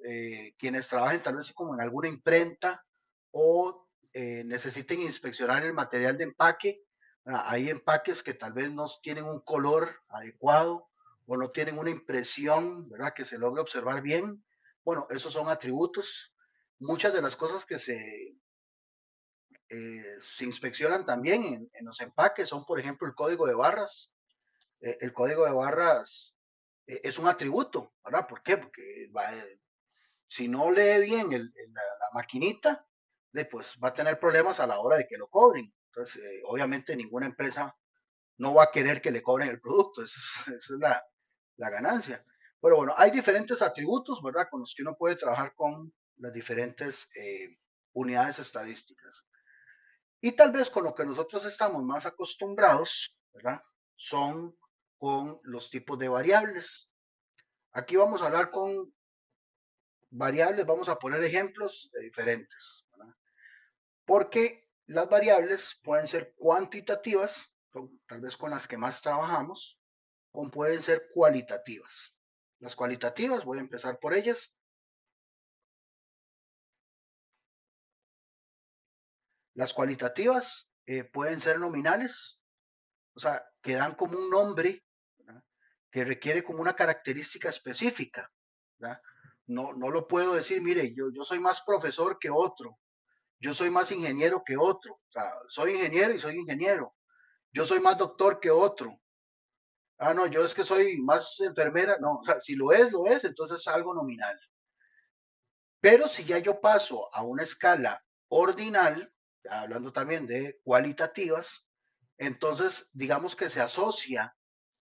quienes trabajen tal vez como en alguna imprenta o necesiten inspeccionar el material de empaque. Hay empaques que tal vez no tienen un color adecuado o no tienen una impresión, ¿verdad? Que se logre observar bien. Bueno, esos son atributos. Muchas de las cosas que se inspeccionan también en los empaques son, por ejemplo, el código de barras. El código de barras es un atributo, ¿verdad? ¿Por qué? Porque si no lee bien la maquinita, pues va a tener problemas a la hora de que lo cobren. Entonces, obviamente ninguna empresa no va a querer que le cobren el producto, esa es la ganancia. Pero bueno, hay diferentes atributos, ¿verdad? Con los que uno puede trabajar con las diferentes unidades estadísticas. Y tal vez con lo que nosotros estamos más acostumbrados, ¿verdad? Son con los tipos de variables. Aquí vamos a hablar con variables, vamos a poner ejemplos de diferentes, ¿verdad? Porque las variables pueden ser cuantitativas, tal vez con las que más trabajamos, o pueden ser cualitativas. Las cualitativas, voy a empezar por ellas. Las cualitativas pueden ser nominales, o sea, que dan como un nombre, ¿verdad? Que requiere como una característica específica, ¿verdad? No lo puedo decir, mire, yo soy más profesor que otro, yo soy más ingeniero que otro, o sea, soy ingeniero y soy ingeniero, yo soy más doctor que otro, no, yo es que soy más enfermera, no, o sea, si lo es, entonces es algo nominal. Pero si ya yo paso a una escala ordinal, hablando también de cualitativas, entonces digamos que se asocia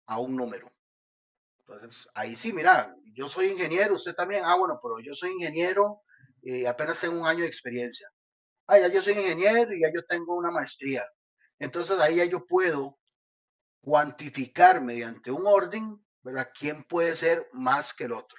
a un número. Entonces, ahí sí, mira, yo soy ingeniero, usted también, bueno, pero yo soy ingeniero y apenas tengo un año de experiencia. Ya yo soy ingeniero y ya yo tengo una maestría. Entonces ahí ya yo puedo cuantificar mediante un orden, ¿verdad? ¿Quién puede ser más que el otro?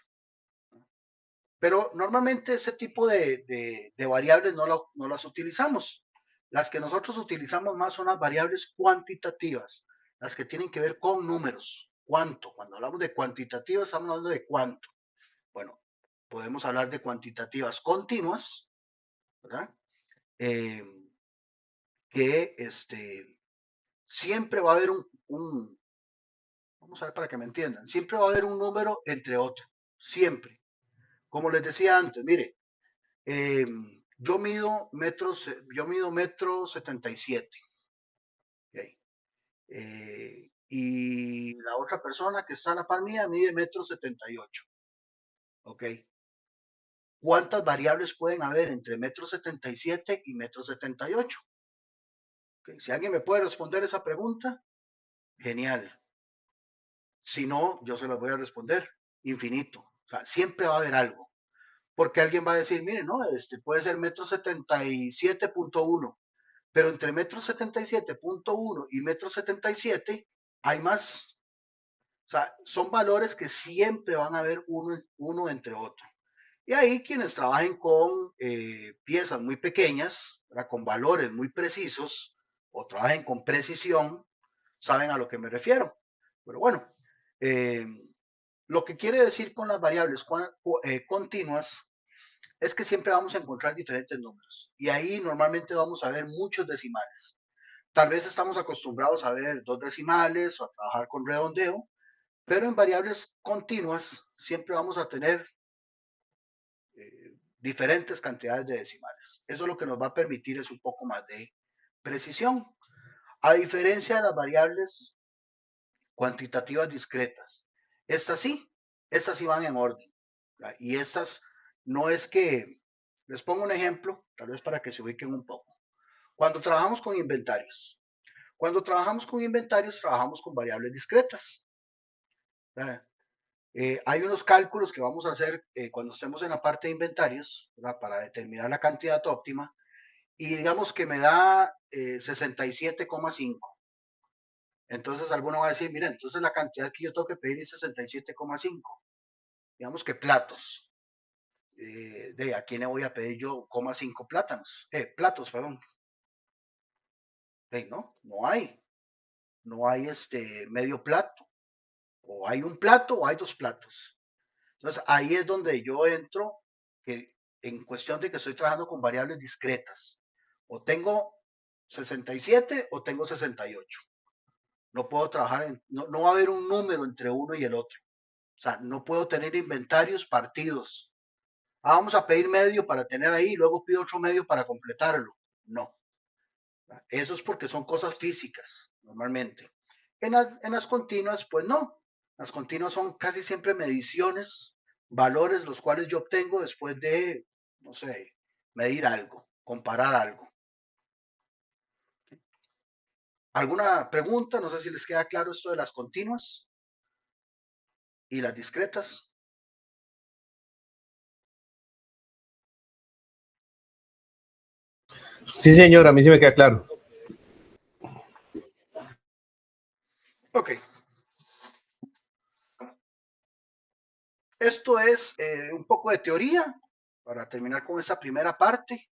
Pero normalmente ese tipo de variables no las utilizamos. Las que nosotros utilizamos más son las variables cuantitativas, las que tienen que ver con números. ¿Cuánto? Cuando hablamos de cuantitativas, estamos hablando de cuánto. Bueno, podemos hablar de cuantitativas continuas, ¿verdad? Eh, que siempre va a haber vamos a ver para que me entiendan, siempre va a haber un número entre otro, siempre. Como les decía antes, mire, eh, yo mido metro 77, ¿okay? Y la otra persona que está a la par mía mide metro 78, ¿ok? ¿Cuántas variables pueden haber entre metro 77 y metro 78? ¿Okay? Si alguien me puede responder esa pregunta, genial. Si no, yo se las voy a responder infinito. O sea, siempre va a haber algo. Porque alguien va a decir, mire, no, puede ser metro 77.1, pero entre metro 77.1 y metro 77 hay más. O sea, son valores que siempre van a haber uno entre otro. Y ahí quienes trabajen con piezas muy pequeñas, ¿verdad? Con valores muy precisos, o trabajen con precisión, saben a lo que me refiero. Pero bueno, lo que quiere decir con las variables continuas es que siempre vamos a encontrar diferentes números y ahí normalmente vamos a ver muchos decimales. Tal vez estamos acostumbrados a ver 2 decimales o a trabajar con redondeo, pero en variables continuas siempre vamos a tener diferentes cantidades de decimales. Eso lo que nos va a permitir es un poco más de precisión. A diferencia de las variables cuantitativas discretas, estas sí van en orden. ¿Verdad? Y estas no es que, les pongo un ejemplo, tal vez para que se ubiquen un poco. Cuando trabajamos con inventarios, trabajamos con variables discretas. Hay unos cálculos que vamos a hacer cuando estemos en la parte de inventarios, ¿verdad? Para determinar la cantidad óptima y digamos que me da 67,5. Entonces alguno va a decir, mira, entonces la cantidad que yo tengo que pedir es 67,5. Digamos que platos. ¿De a quién le voy a pedir yo 0,5 platos, perdón? No hay. No hay medio plato. O hay un plato o hay 2 platos. Entonces ahí es donde yo entro que en cuestión de que estoy trabajando con variables discretas. O tengo 67 o tengo 68. No puedo trabajar no va a haber un número entre uno y el otro. O sea, no puedo tener inventarios partidos. Vamos a pedir medio para tener ahí, luego pido otro medio para completarlo. No. Eso es porque son cosas físicas, normalmente. En las continuas, pues no. Las continuas son casi siempre mediciones, valores los cuales yo obtengo después de, no sé, medir algo, comparar algo. ¿Alguna pregunta? No sé si les queda claro esto de las continuas y las discretas. Sí, señor, a mí sí me queda claro. Ok. Esto es un poco de teoría para terminar con esa primera parte.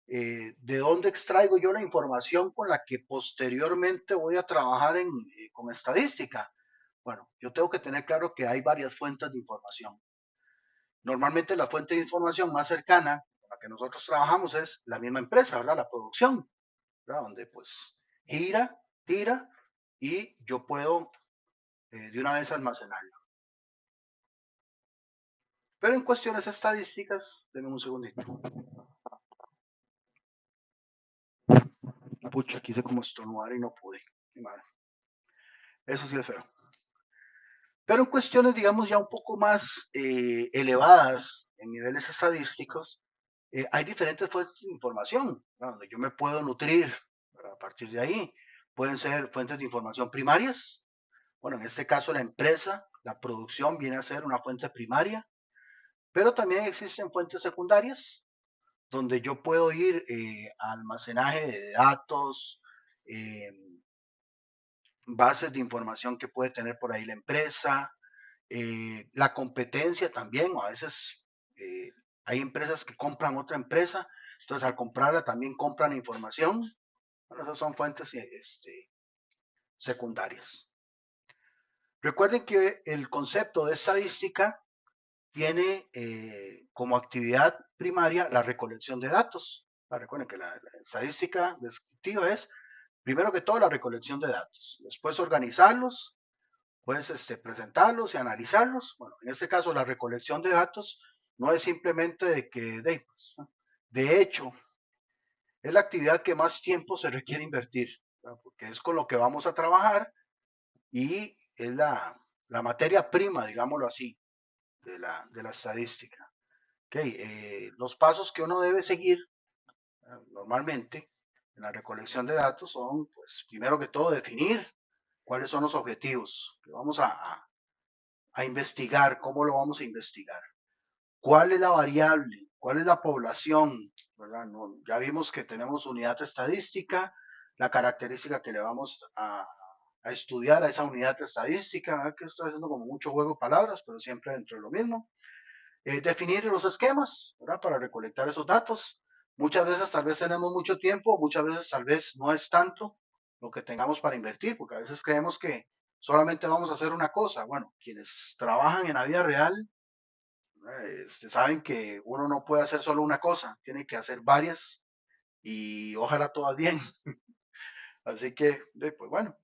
¿De dónde extraigo yo la información con la que posteriormente voy a trabajar con estadística? Bueno, yo tengo que tener claro que hay varias fuentes de información. Normalmente la fuente de información más cercana con la que nosotros trabajamos es la misma empresa, ¿verdad? La producción, ¿verdad? Donde pues gira, tira y yo puedo de una vez almacenarlo. Pero en cuestiones estadísticas, denme un segundito. Pucha, quise como estornudar y no pude. Qué madre. Eso sí es feo. Pero en cuestiones, digamos, ya un poco más elevadas en niveles estadísticos, hay diferentes fuentes de información, ¿no? Donde yo me puedo nutrir a partir de ahí. Pueden ser fuentes de información primarias. Bueno, en este caso la empresa, la producción viene a ser una fuente primaria, pero también existen fuentes secundarias, donde yo puedo ir a almacenaje de datos, eh, bases de información que puede tener por ahí la empresa, la competencia también, o a veces hay empresas que compran otra empresa, entonces al comprarla también compran información. Bueno, esas son fuentes secundarias. Recuerden que el concepto de estadística tiene como actividad primaria la recolección de datos. Recuerden que la estadística descriptiva es, primero que todo, la recolección de datos, después organizarlos, puedes presentarlos y analizarlos. Bueno, en este caso la recolección de datos no es simplemente de hecho, es la actividad que más tiempo se requiere invertir, ¿verdad? Porque es con lo que vamos a trabajar y es la materia prima, digámoslo así, de la estadística. Okay, los pasos que uno debe seguir normalmente en la recolección de datos son, pues, primero que todo, definir cuáles son los objetivos que vamos a investigar, cómo lo vamos a investigar, cuál es la variable, cuál es la población, ¿verdad? No, ya vimos que tenemos unidad estadística, la característica que le vamos a estudiar a esa unidad estadística, ¿verdad? Que estoy haciendo como mucho juego de palabras, pero siempre dentro de lo mismo. Definir los esquemas, ¿verdad? Para recolectar esos datos. Muchas veces tal vez tenemos mucho tiempo, muchas veces tal vez no es tanto, lo que tengamos para invertir, porque a veces creemos que solamente vamos a hacer una cosa. Bueno, quienes trabajan en la vida real saben que uno no puede hacer solo una cosa, tiene que hacer varias y ojalá todas bien. Así que, pues bueno,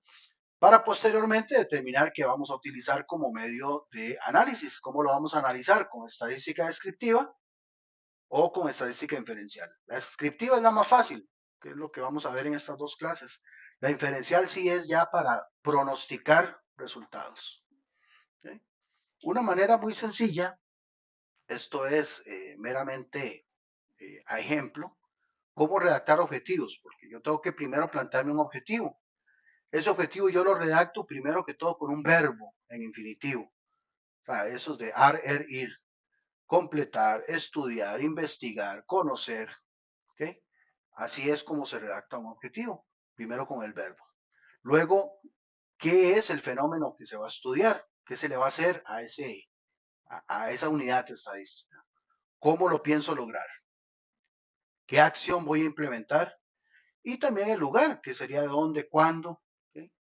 para posteriormente determinar qué vamos a utilizar como medio de análisis, cómo lo vamos a analizar, con estadística descriptiva o con estadística inferencial. La descriptiva es la más fácil, que es lo que vamos a ver en estas dos clases. La inferencial sí es ya para pronosticar resultados. ¿Sí? Una manera muy sencilla, esto es meramente a ejemplo, cómo redactar objetivos, porque yo tengo que primero plantearme un objetivo. Ese objetivo yo lo redacto primero que todo con un verbo en infinitivo. O sea, esos de ir, completar, estudiar, investigar, conocer. ¿Okay? Así es como se redacta un objetivo. Primero con el verbo. Luego, ¿qué es el fenómeno que se va a estudiar? ¿Qué se le va a hacer a esa unidad estadística? ¿Cómo lo pienso lograr? ¿Qué acción voy a implementar? Y también el lugar, que sería dónde, cuándo. ¿Okay?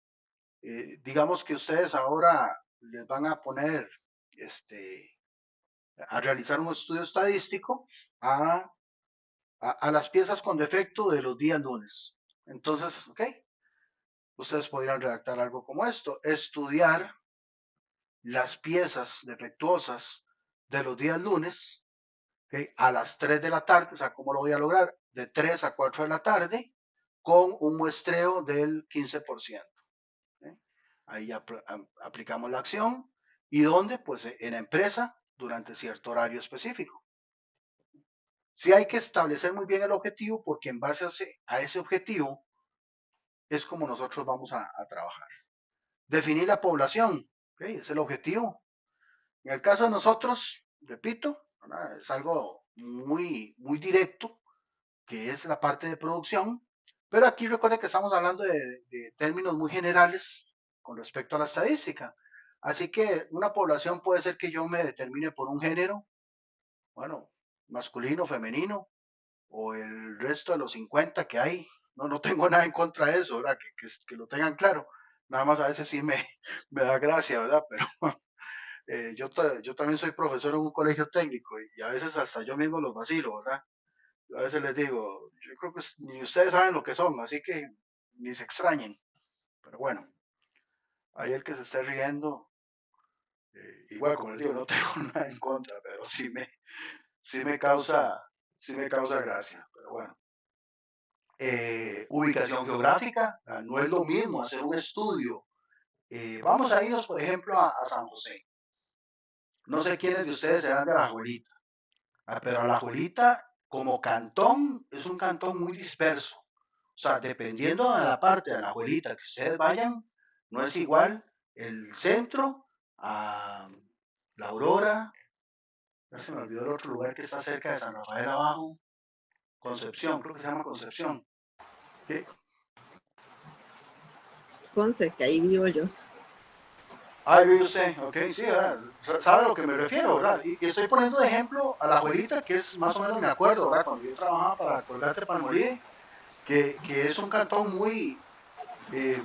Digamos que ustedes ahora les van a poner a realizar un estudio estadístico a las piezas con defecto de los días lunes. Entonces, ok, ustedes podrían redactar algo como esto: estudiar las piezas defectuosas de los días lunes, ¿okay? A las 3 de la tarde, o sea, ¿cómo lo voy a lograr? De 3 a 4 de la tarde, con un muestreo del 15%. ¿Okay? Ahí aplicamos la acción. ¿Y dónde? Pues en la empresa, durante cierto horario específico. Sí hay que establecer muy bien el objetivo, porque en base a ese objetivo es como nosotros vamos a trabajar. Definir la población, ¿okay? Es el objetivo. En el caso de nosotros, repito, ¿verdad? Es algo muy directo, que es la parte de producción, pero aquí recuerden que estamos hablando de términos muy generales con respecto a la estadística. Así que una población puede ser que yo me determine por un género, bueno, masculino, femenino, o el resto de los 50 que hay. No, no tengo nada en contra de eso, ¿verdad? Que lo tengan claro. Nada más a veces sí me da gracia, ¿verdad? Pero yo también soy profesor en un colegio técnico y a veces hasta yo mismo los vacilo, ¿verdad? A veces les digo, yo creo que ni ustedes saben lo que son, así que ni se extrañen. Pero bueno, ahí el que se esté riendo, igual como les digo, no tengo nada en contra, pero sí me causa, sí me causa gracia. Pero bueno. Ubicación geográfica, no es lo mismo hacer un estudio. Vamos a irnos, por ejemplo, a San José. No sé quiénes de ustedes serán de Alajuelita, pero Alajuelita como cantón es un cantón muy disperso. O sea, dependiendo de la parte de Alajuelita que ustedes vayan, no es igual el centro a La Aurora. Ya se me olvidó el otro lugar que está cerca de San Rafael abajo. Concepción, creo que se llama Concepción. ¿Okay? Conce, que ahí vivo yo. Ahí vive usted, ok, sí, ¿verdad? Sabe a lo que me refiero, ¿verdad? Y estoy poniendo de ejemplo a la abuelita, que es más o menos, me acuerdo, ¿verdad? Cuando yo trabajaba para Colgate Palmolive, que es un cantón muy, eh,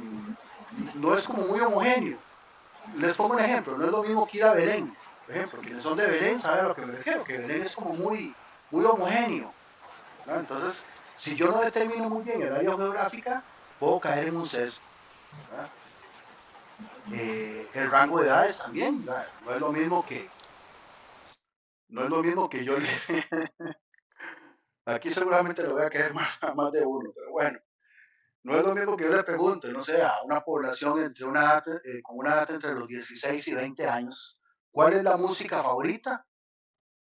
no es como muy homogéneo. Les pongo un ejemplo, no es lo mismo que ir a Belén. Por ejemplo, quienes son de Belén saben a lo que me refiero, que Belén es como muy homogéneo, ¿verdad? Entonces, si yo no determino muy bien el área geográfica, puedo caer en un sesgo, ¿verdad? El rango de edades también, ¿verdad? No es lo mismo que yo le... Aquí seguramente le voy a caer a más de uno, pero bueno, no es lo mismo que yo le pregunte, no sé, a una población con una edad entre los 16 y 20 años, ¿cuál es la música favorita?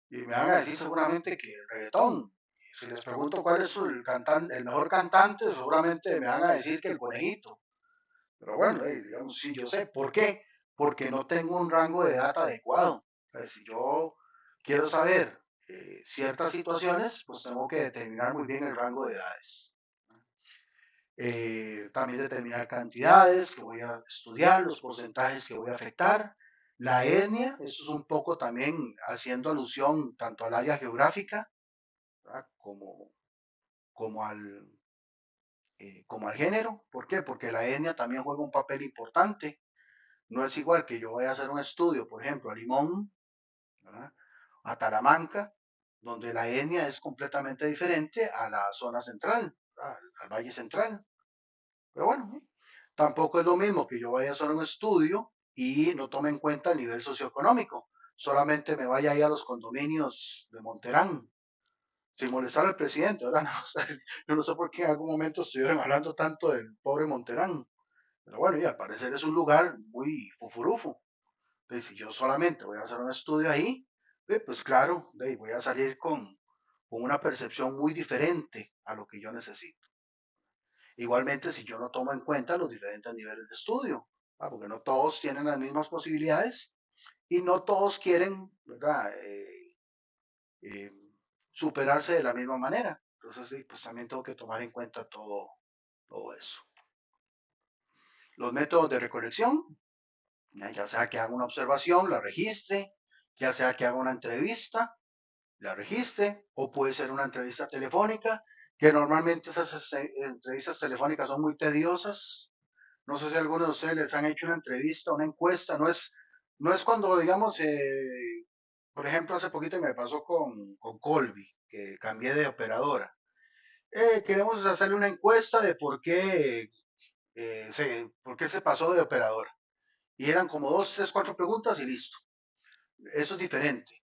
Y me van a decir seguramente que el reggaetón. Si les pregunto cuál es el mejor cantante, seguramente me van a decir que el conejito. Pero bueno, digamos, sí, yo sé. ¿Por qué? Porque no tengo un rango de edad adecuado. Si yo quiero saber ciertas situaciones, pues tengo que determinar muy bien el rango de edades. También determinar cantidades que voy a estudiar, los porcentajes que voy a afectar. La etnia, eso es un poco también haciendo alusión tanto al área geográfica, ¿verdad? como al, como al género. ¿Por qué? Porque la etnia también juega un papel importante. No es igual que yo vaya a hacer un estudio, por ejemplo, a Limón, ¿verdad?, a Talamanca, donde la etnia es completamente diferente a la zona central, al Valle Central. Pero bueno, tampoco es lo mismo que yo vaya a hacer un estudio y no tome en cuenta el nivel socioeconómico. Solamente me vaya ahí a los condominios de Monterán, sin molestar al presidente, ¿verdad? No, o sea, yo no sé por qué en algún momento estuvieron hablando tanto del pobre Monterán. Pero bueno, y al parecer es un lugar muy fufurufo. Entonces, si yo solamente voy a hacer un estudio ahí, pues claro, voy a salir con una percepción muy diferente a lo que yo necesito. Igualmente, si yo no tomo en cuenta los diferentes niveles de estudio, porque no todos tienen las mismas posibilidades y no todos quieren, ¿verdad?, eh, superarse de la misma manera. Entonces, sí, pues también tengo que tomar en cuenta todo eso. Los métodos de recolección, ya sea que haga una observación, la registre, ya sea que haga una entrevista, la registre, o puede ser una entrevista telefónica, que normalmente esas entrevistas telefónicas son muy tediosas. No sé si algunos de ustedes les han hecho una entrevista, una encuesta, no es cuando, digamos, por ejemplo, hace poquito me pasó con Colby, que cambié de operadora. Queremos hacerle una encuesta de por qué se pasó de operadora. Y eran como 2, 3, 4 preguntas y listo. Eso es diferente.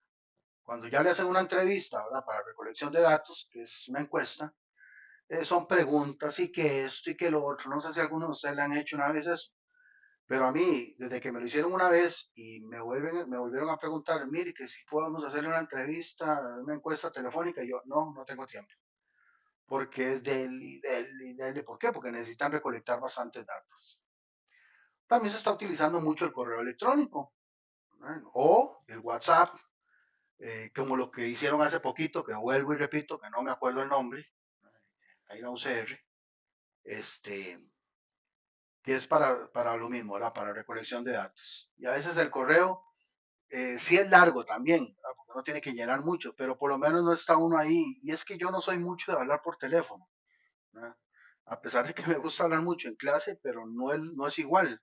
Cuando ya le hacen una entrevista, ¿verdad?, para recolección de datos, que es una encuesta, son preguntas y que esto y que lo otro. No sé si algunos de ustedes le han hecho una vez eso, pero a mí, desde que me lo hicieron una vez y me volvieron a preguntar, mire, que si podemos hacerle una entrevista, una encuesta telefónica, y yo, no tengo tiempo. Porque es del, ¿por qué? Porque necesitan recolectar bastantes datos. También se está utilizando mucho el correo electrónico, ¿verdad?, o el WhatsApp, como lo que hicieron hace poquito, que vuelvo y repito, que no me acuerdo el nombre, ahí la UCR, que es para lo mismo, ¿verdad?, para recolección de datos. Y a veces el correo sí es largo también, ¿verdad?, porque uno tiene que llenar mucho, pero por lo menos no está uno ahí. Y es que yo no soy mucho de hablar por teléfono, ¿verdad?, a pesar de que me gusta hablar mucho en clase, pero no es igual.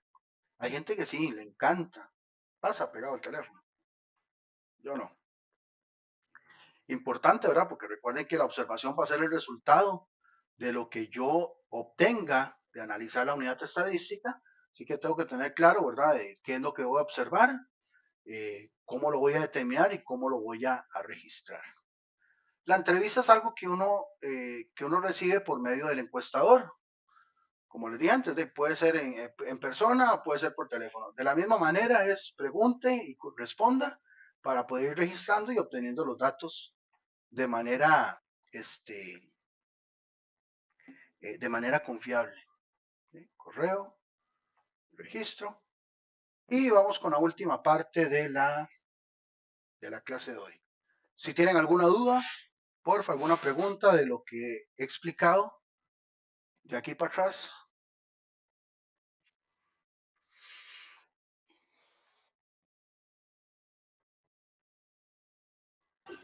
Hay gente que sí, le encanta, pasa pegado al teléfono, yo no. Importante, ¿verdad?, porque recuerden que la observación va a ser el resultado de lo que yo obtenga de analizar la unidad estadística, así que tengo que tener claro, ¿verdad?, de qué es lo que voy a observar, cómo lo voy a determinar y cómo lo voy a registrar. La entrevista es algo que uno recibe por medio del encuestador. Como les dije antes, puede ser en persona o puede ser por teléfono. De la misma manera es pregunte y responda para poder ir registrando y obteniendo los datos de manera, confiable. ¿Sí? Correo, registro. Y vamos con la última parte de la clase de hoy. Si tienen alguna duda, porfa, alguna pregunta de lo que he explicado de aquí para atrás.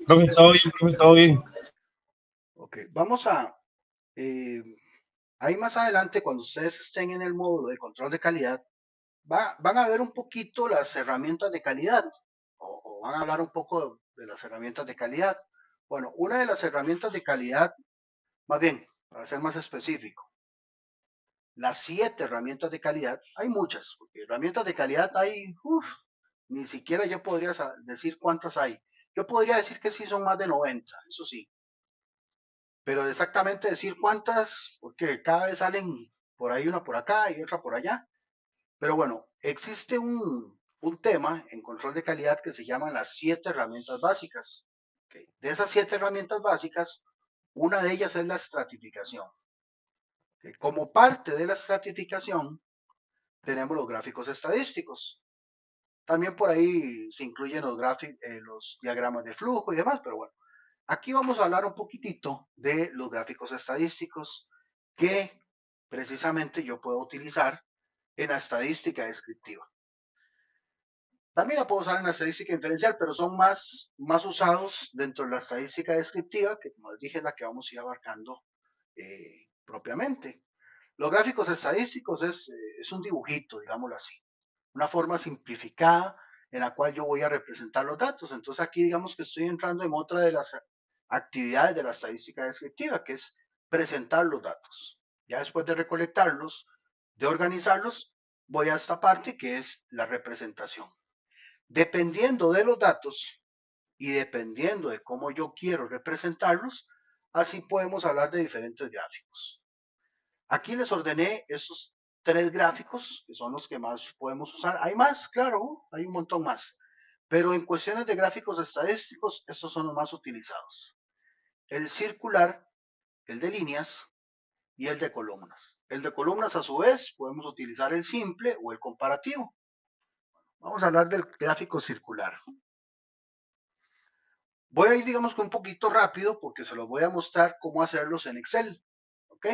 Profe, todo bien, profe, todo bien. Ok, vamos eh, ahí más adelante, cuando ustedes estén en el módulo de control de calidad, van a ver un poquito las herramientas de calidad, o van a hablar un poco de las herramientas de calidad. Bueno, una de las herramientas de calidad, más bien, para ser más específico, las 7 herramientas de calidad, hay muchas, porque herramientas de calidad hay, ni siquiera yo podría decir cuántas hay. Yo podría decir que sí son más de 90, eso sí, pero exactamente decir cuántas, porque cada vez salen por ahí una por acá y otra por allá. Pero bueno, existe un tema en control de calidad que se llama las 7 herramientas básicas. Okay. De esas 7 herramientas básicas, una de ellas es la estratificación. Okay. Como parte de la estratificación, tenemos los gráficos estadísticos. También por ahí se incluyen los diagramas de flujo y demás, pero bueno, aquí vamos a hablar un poquitito de los gráficos estadísticos que precisamente yo puedo utilizar en la estadística descriptiva. También la puedo usar en la estadística inferencial, pero son más usados dentro de la estadística descriptiva, que como les dije es la que vamos a ir abarcando propiamente. Los gráficos estadísticos es un dibujito, digámoslo así, una forma simplificada en la cual yo voy a representar los datos. Entonces aquí digamos que estoy entrando en otra de las actividades de la estadística descriptiva, que es presentar los datos. Ya después de recolectarlos, de organizarlos, voy a esta parte que es la representación. Dependiendo de los datos y dependiendo de cómo yo quiero representarlos, así podemos hablar de diferentes gráficos. Aquí les ordené estos 3 gráficos, que son los que más podemos usar. Hay más, claro, hay un montón más. Pero en cuestiones de gráficos estadísticos, estos son los más utilizados. El circular, el de líneas y el de columnas. El de columnas, a su vez, podemos utilizar el simple o el comparativo. Vamos a hablar del gráfico circular. Voy a ir, digamos, que un poquito rápido porque se los voy a mostrar cómo hacerlos en Excel. ¿Ok?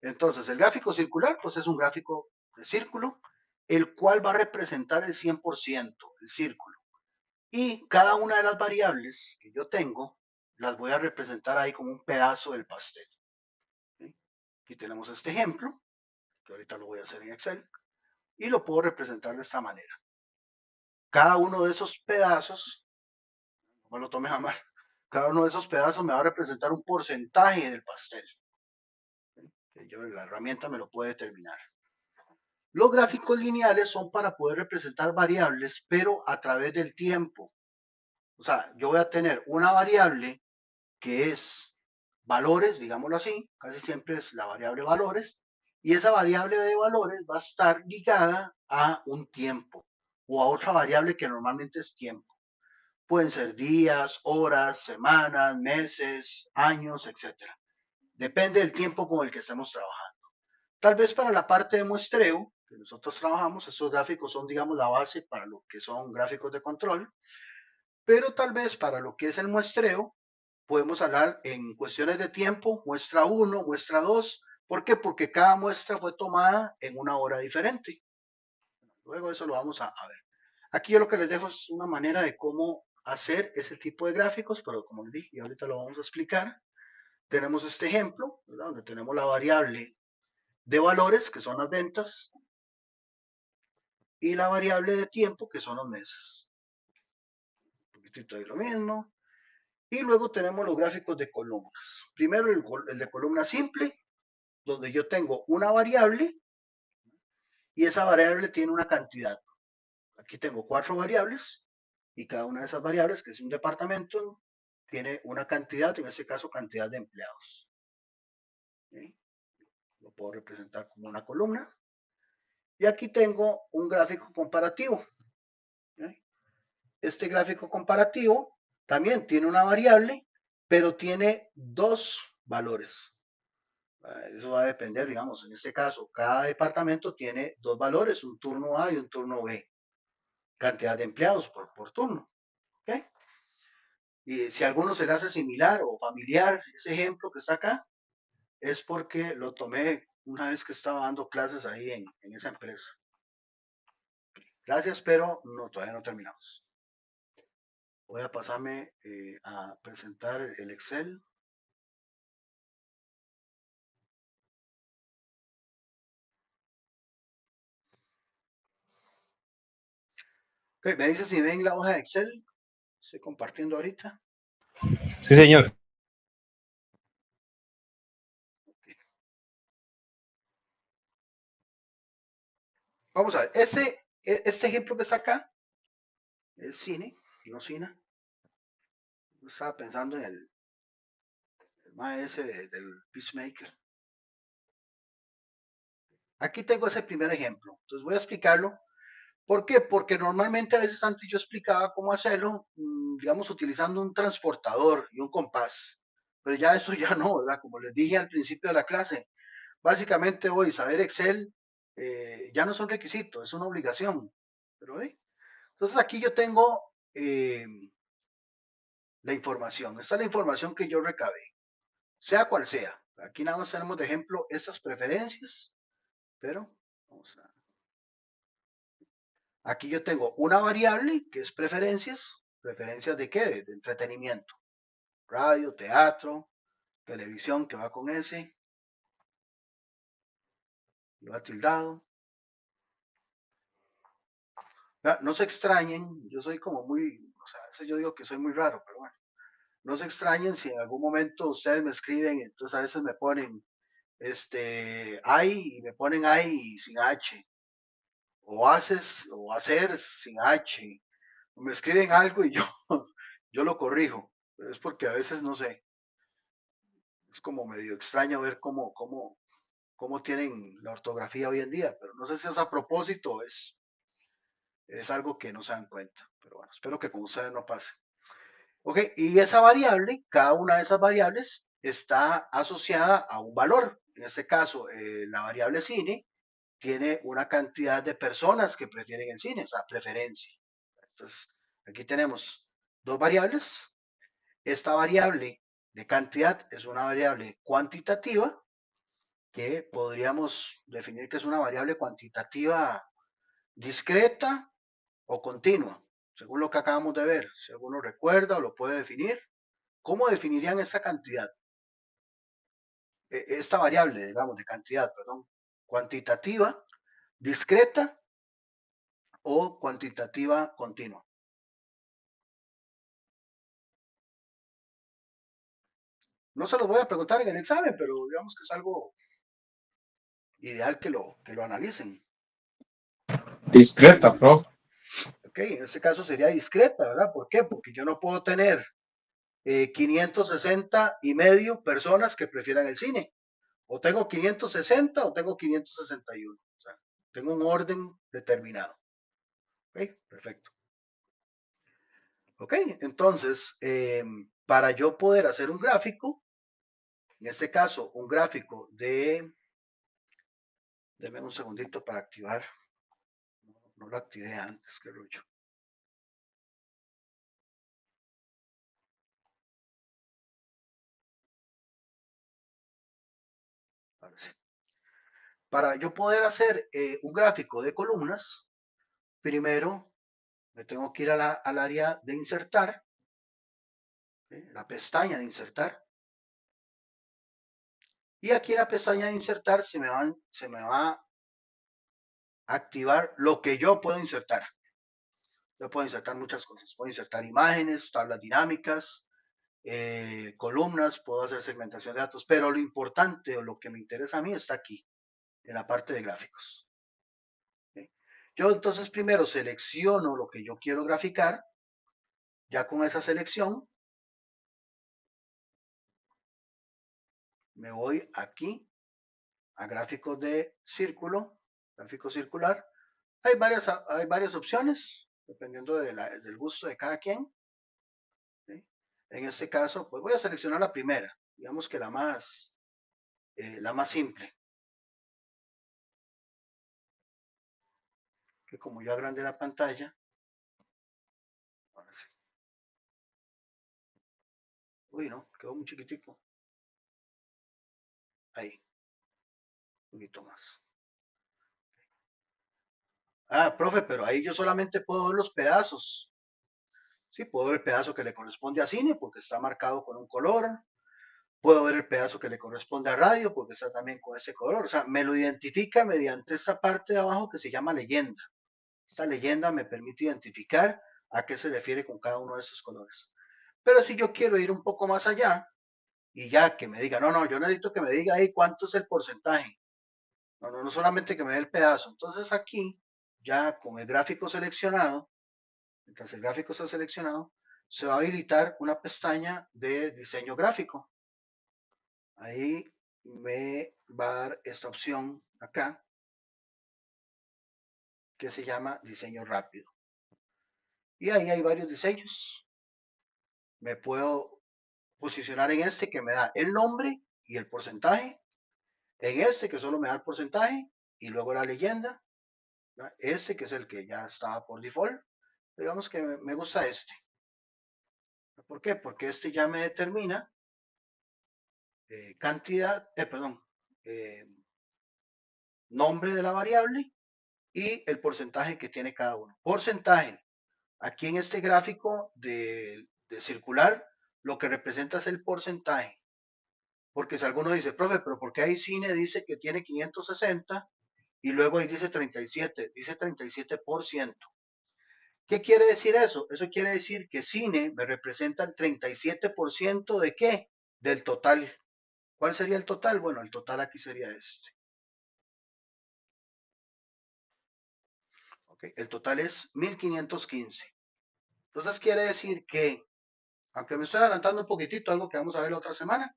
Entonces, el gráfico circular, pues es un gráfico de círculo, el cual va a representar el 100%, el círculo. Y cada una de las variables que yo tengo, las voy a representar ahí como un pedazo del pastel. ¿Sí? Aquí tenemos este ejemplo, que ahorita lo voy a hacer en Excel, y lo puedo representar de esta manera. Cada uno de esos pedazos, no me lo tomes a mal, cada uno de esos pedazos me va a representar un porcentaje del pastel. ¿Sí? La herramienta me lo puede determinar. Los gráficos lineales son para poder representar variables, pero a través del tiempo. O sea, yo voy a tener una variable que es valores, digámoslo así, casi siempre es la variable valores, y esa variable de valores va a estar ligada a un tiempo o a otra variable que normalmente es tiempo. Pueden ser días, horas, semanas, meses, años, etc. Depende del tiempo con el que estemos trabajando. Tal vez para la parte de muestreo que nosotros trabajamos, estos gráficos son, digamos, la base para lo que son gráficos de control, pero tal vez para lo que es el muestreo, podemos hablar en cuestiones de tiempo, muestra 1, muestra 2. ¿Por qué? Porque cada muestra fue tomada en una hora diferente. Luego eso lo vamos a ver. Aquí yo lo que les dejo es una manera de cómo hacer ese tipo de gráficos, pero como les dije, y ahorita lo vamos a explicar. Tenemos este ejemplo, ¿verdad? Donde tenemos la variable de valores, que son las ventas, y la variable de tiempo, que son los meses. Un poquitito de lo mismo. Y luego tenemos los gráficos de columnas. Primero el de columna simple, donde yo tengo una variable y esa variable tiene una cantidad. Aquí tengo 4 variables y cada una de esas variables, que es un departamento, tiene una cantidad, en este caso cantidad de empleados. ¿Sí? Lo puedo representar como una columna. Y aquí tengo un gráfico comparativo. ¿Sí? Este gráfico comparativo también tiene una variable, pero tiene 2 valores. Eso va a depender, digamos, en este caso, cada departamento tiene 2 valores, un turno A y un turno B. Cantidad de empleados por turno. ¿Okay? Y si a alguno se le hace similar o familiar ese ejemplo que está acá, es porque lo tomé una vez que estaba dando clases ahí en esa empresa. Gracias, pero no, todavía no terminamos. Voy a pasarme a presentar el Excel. Okay, me dice si ven la hoja de Excel. Estoy compartiendo ahorita. Sí, señor. Vamos a ver, este ejemplo que está acá es cine, no cine. Yo estaba pensando en el maestro del Peacemaker. Aquí tengo ese primer ejemplo. Entonces voy a explicarlo. ¿Por qué? Porque normalmente a veces antes yo explicaba cómo hacerlo, digamos, utilizando un transportador y un compás. Pero ya eso ya no, ¿verdad? Como les dije al principio de la clase, básicamente hoy saber Excel ya no es un requisito, es una obligación. Pero, entonces aquí yo tengo la información. Esta es la información que yo recabé, sea cual sea. Aquí nada más tenemos de ejemplo estas preferencias, pero vamos a... Aquí yo tengo una variable que es preferencias. ¿Preferencias de qué? De entretenimiento. Radio, teatro, televisión que va con ese. lo ha tildado. No se extrañen, yo soy como muy, o sea, a veces yo digo que soy muy raro, pero bueno, no se extrañen si en algún momento ustedes me escriben, entonces a veces me ponen, hay, y me ponen hay sin H, o haces, o hacer sin H, o me escriben algo y yo, yo lo corrijo, pero es porque a veces, no sé, es como medio extraño ver cómo tienen la ortografía hoy en día, pero no sé si es a propósito o es algo que no se dan cuenta, pero bueno, espero que con ustedes no pase. Ok, y esa variable, cada una de esas variables está asociada a un valor. En este caso, la variable cine tiene una cantidad de personas que prefieren el cine, o sea, preferencia. Entonces, aquí tenemos dos variables. Esta variable de cantidad es una variable cuantitativa que podríamos definir que es una variable cuantitativa discreta o continua, según lo que acabamos de ver. Si alguno recuerda o lo puede definir, ¿cómo definirían esta cantidad? Esta variable, digamos, de cantidad, perdón, cuantitativa, discreta o cuantitativa continua. No se los voy a preguntar en el examen, pero digamos que es algo ideal que lo analicen. Discreta, prof. Ok, en este caso sería discreta, ¿verdad? ¿Por qué? Porque yo no puedo tener 560 y medio personas que prefieran el cine. O tengo 560 o tengo 561. O sea, tengo un orden determinado. Ok, perfecto. Ok, entonces, para yo poder hacer un gráfico, en este caso, un gráfico denme un segundito para activar, no lo activé antes, qué rollo. Ahora sí. Para yo poder hacer un gráfico de columnas, primero me tengo que ir al área de insertar, la pestaña de insertar, y aquí en la pestaña de insertar se me va a activar lo que yo puedo insertar. Yo puedo insertar muchas cosas, puedo insertar imágenes, tablas dinámicas, columnas, puedo hacer segmentación de datos, pero lo importante o lo que me interesa a mí está aquí, en la parte de gráficos. ¿Sí? Yo entonces primero selecciono lo que yo quiero graficar, ya con esa selección me voy aquí a gráficos de círculo, gráfico circular. Hay varias opciones, dependiendo del gusto de cada quien. ¿Sí? En este caso, pues voy a seleccionar la primera, digamos que la más simple, que como yo agrandé la pantalla, ahora sí. Uy, no, quedó muy chiquitico. Ahí, un poquito más. Ah, profe, pero ahí yo solamente puedo ver los pedazos. Sí, puedo ver el pedazo que le corresponde a cine porque está marcado con un color. Puedo ver el pedazo que le corresponde a radio porque está también con ese color. O sea, me lo identifica mediante esta parte de abajo que se llama leyenda. Esta leyenda me permite identificar a qué se refiere con cada uno de estos colores. Pero si yo quiero ir un poco más allá y ya que me diga, no, yo necesito que me diga ahí cuánto es el porcentaje. No solamente que me dé el pedazo. Entonces aquí, ya con el gráfico seleccionado, mientras el gráfico está seleccionado, se va a habilitar una pestaña de diseño gráfico. Ahí me va a dar esta opción acá, que se llama diseño rápido. Y ahí hay varios diseños. Me puedo posicionar en este que me da el nombre y el porcentaje, en este que solo me da el porcentaje y luego la leyenda, ¿verdad? Este que es el que ya estaba por default, digamos que me gusta este. ¿Por qué? Porque este ya me determina cantidad, perdón, nombre de la variable y el porcentaje que tiene cada uno. Porcentaje, aquí en este gráfico de circular, lo que representa es el porcentaje. Porque si alguno dice, profe, pero ¿por qué ahí cine dice que tiene 560 y luego ahí dice 37, dice 37%. ¿Qué quiere decir eso? Eso quiere decir que cine me representa el 37% de qué? Del total. ¿Cuál sería el total? Bueno, el total aquí sería este. ¿Okay? El total es 1515. Entonces quiere decir que, aunque me estoy adelantando un poquitito, algo que vamos a ver la otra semana,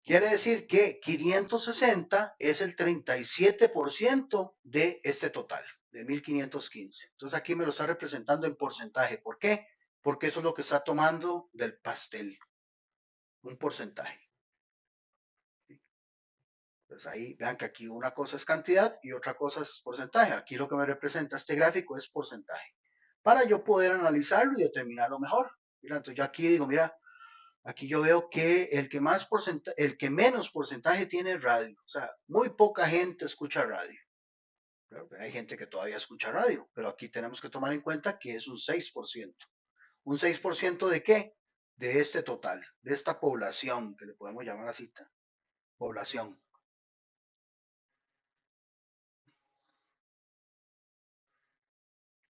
quiere decir que 560 es el 37% de este total, de 1515. Entonces aquí me lo está representando en porcentaje. ¿Por qué? Porque eso es lo que está tomando del pastel. Un porcentaje. Entonces ahí vean que aquí una cosa es cantidad y otra cosa es porcentaje. Aquí lo que me representa este gráfico es porcentaje. Para yo poder analizarlo y determinarlo mejor. Mira, entonces yo aquí digo, mira, aquí yo veo que el que menos porcentaje tiene radio. O sea, muy poca gente escucha radio. Claro, hay gente que todavía escucha radio, pero aquí tenemos que tomar en cuenta que es un 6%. ¿Un 6% de qué? De este total, de esta población, que le podemos llamar así, población.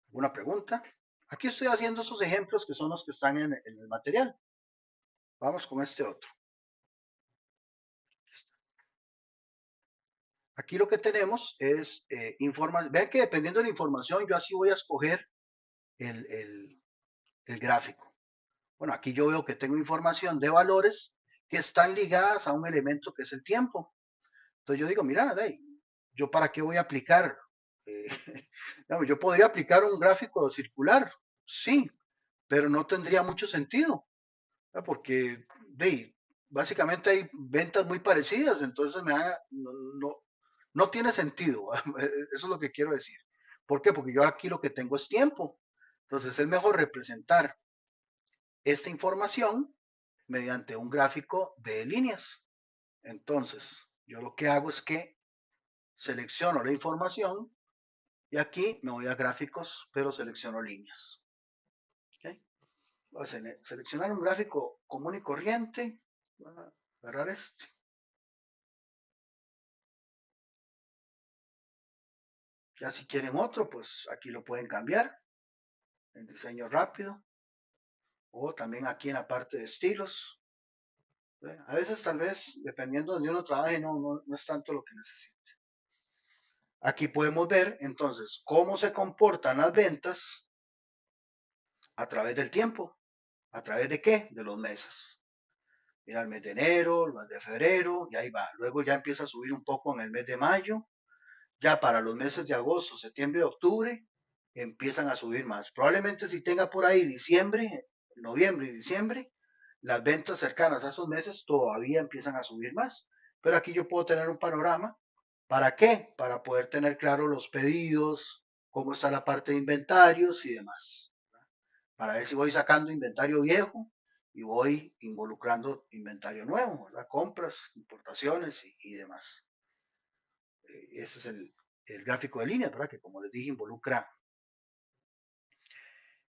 ¿Alguna pregunta? Aquí estoy haciendo esos ejemplos que son los que están en el material. Vamos con este otro. Aquí lo que tenemos es información. Vean que dependiendo de la información, yo así voy a escoger el gráfico. Bueno, aquí yo veo que tengo información de valores que están ligadas a un elemento que es el tiempo. Entonces yo digo, mira, ¿yo para qué voy a aplicar? Yo podría aplicar un gráfico circular, sí, pero no tendría mucho sentido, porque básicamente hay ventas muy parecidas, entonces no tiene sentido. Eso es lo que quiero decir. ¿Por qué? Porque yo aquí lo que tengo es tiempo. Entonces es mejor representar esta información mediante un gráfico de líneas. Entonces, yo lo que hago es que selecciono la información y aquí me voy a gráficos, pero selecciono líneas. ¿Okay? Voy a seleccionar un gráfico común y corriente. Voy a agarrar este. Ya si quieren otro, pues aquí lo pueden cambiar en diseño rápido o también aquí en la parte de estilos. A veces tal vez, dependiendo de donde uno trabaje, no es tanto lo que necesite. Aquí podemos ver entonces cómo se comportan las ventas a través del tiempo. ¿A través de qué? De los meses. Mira el mes de enero, el mes de febrero, y ahí va. Luego ya empieza a subir un poco en el mes de mayo. Ya para los meses de agosto, septiembre y octubre empiezan a subir más. Probablemente si tenga por ahí diciembre, noviembre y diciembre, las ventas cercanas a esos meses todavía empiezan a subir más. Pero aquí yo puedo tener un panorama. ¿Para qué? Para poder tener claro los pedidos, cómo está la parte de inventarios y demás. Para ver si voy sacando inventario viejo y voy involucrando inventario nuevo, ¿verdad? Compras, importaciones y demás. Ese es el gráfico de líneas, ¿verdad? Que como les dije, involucra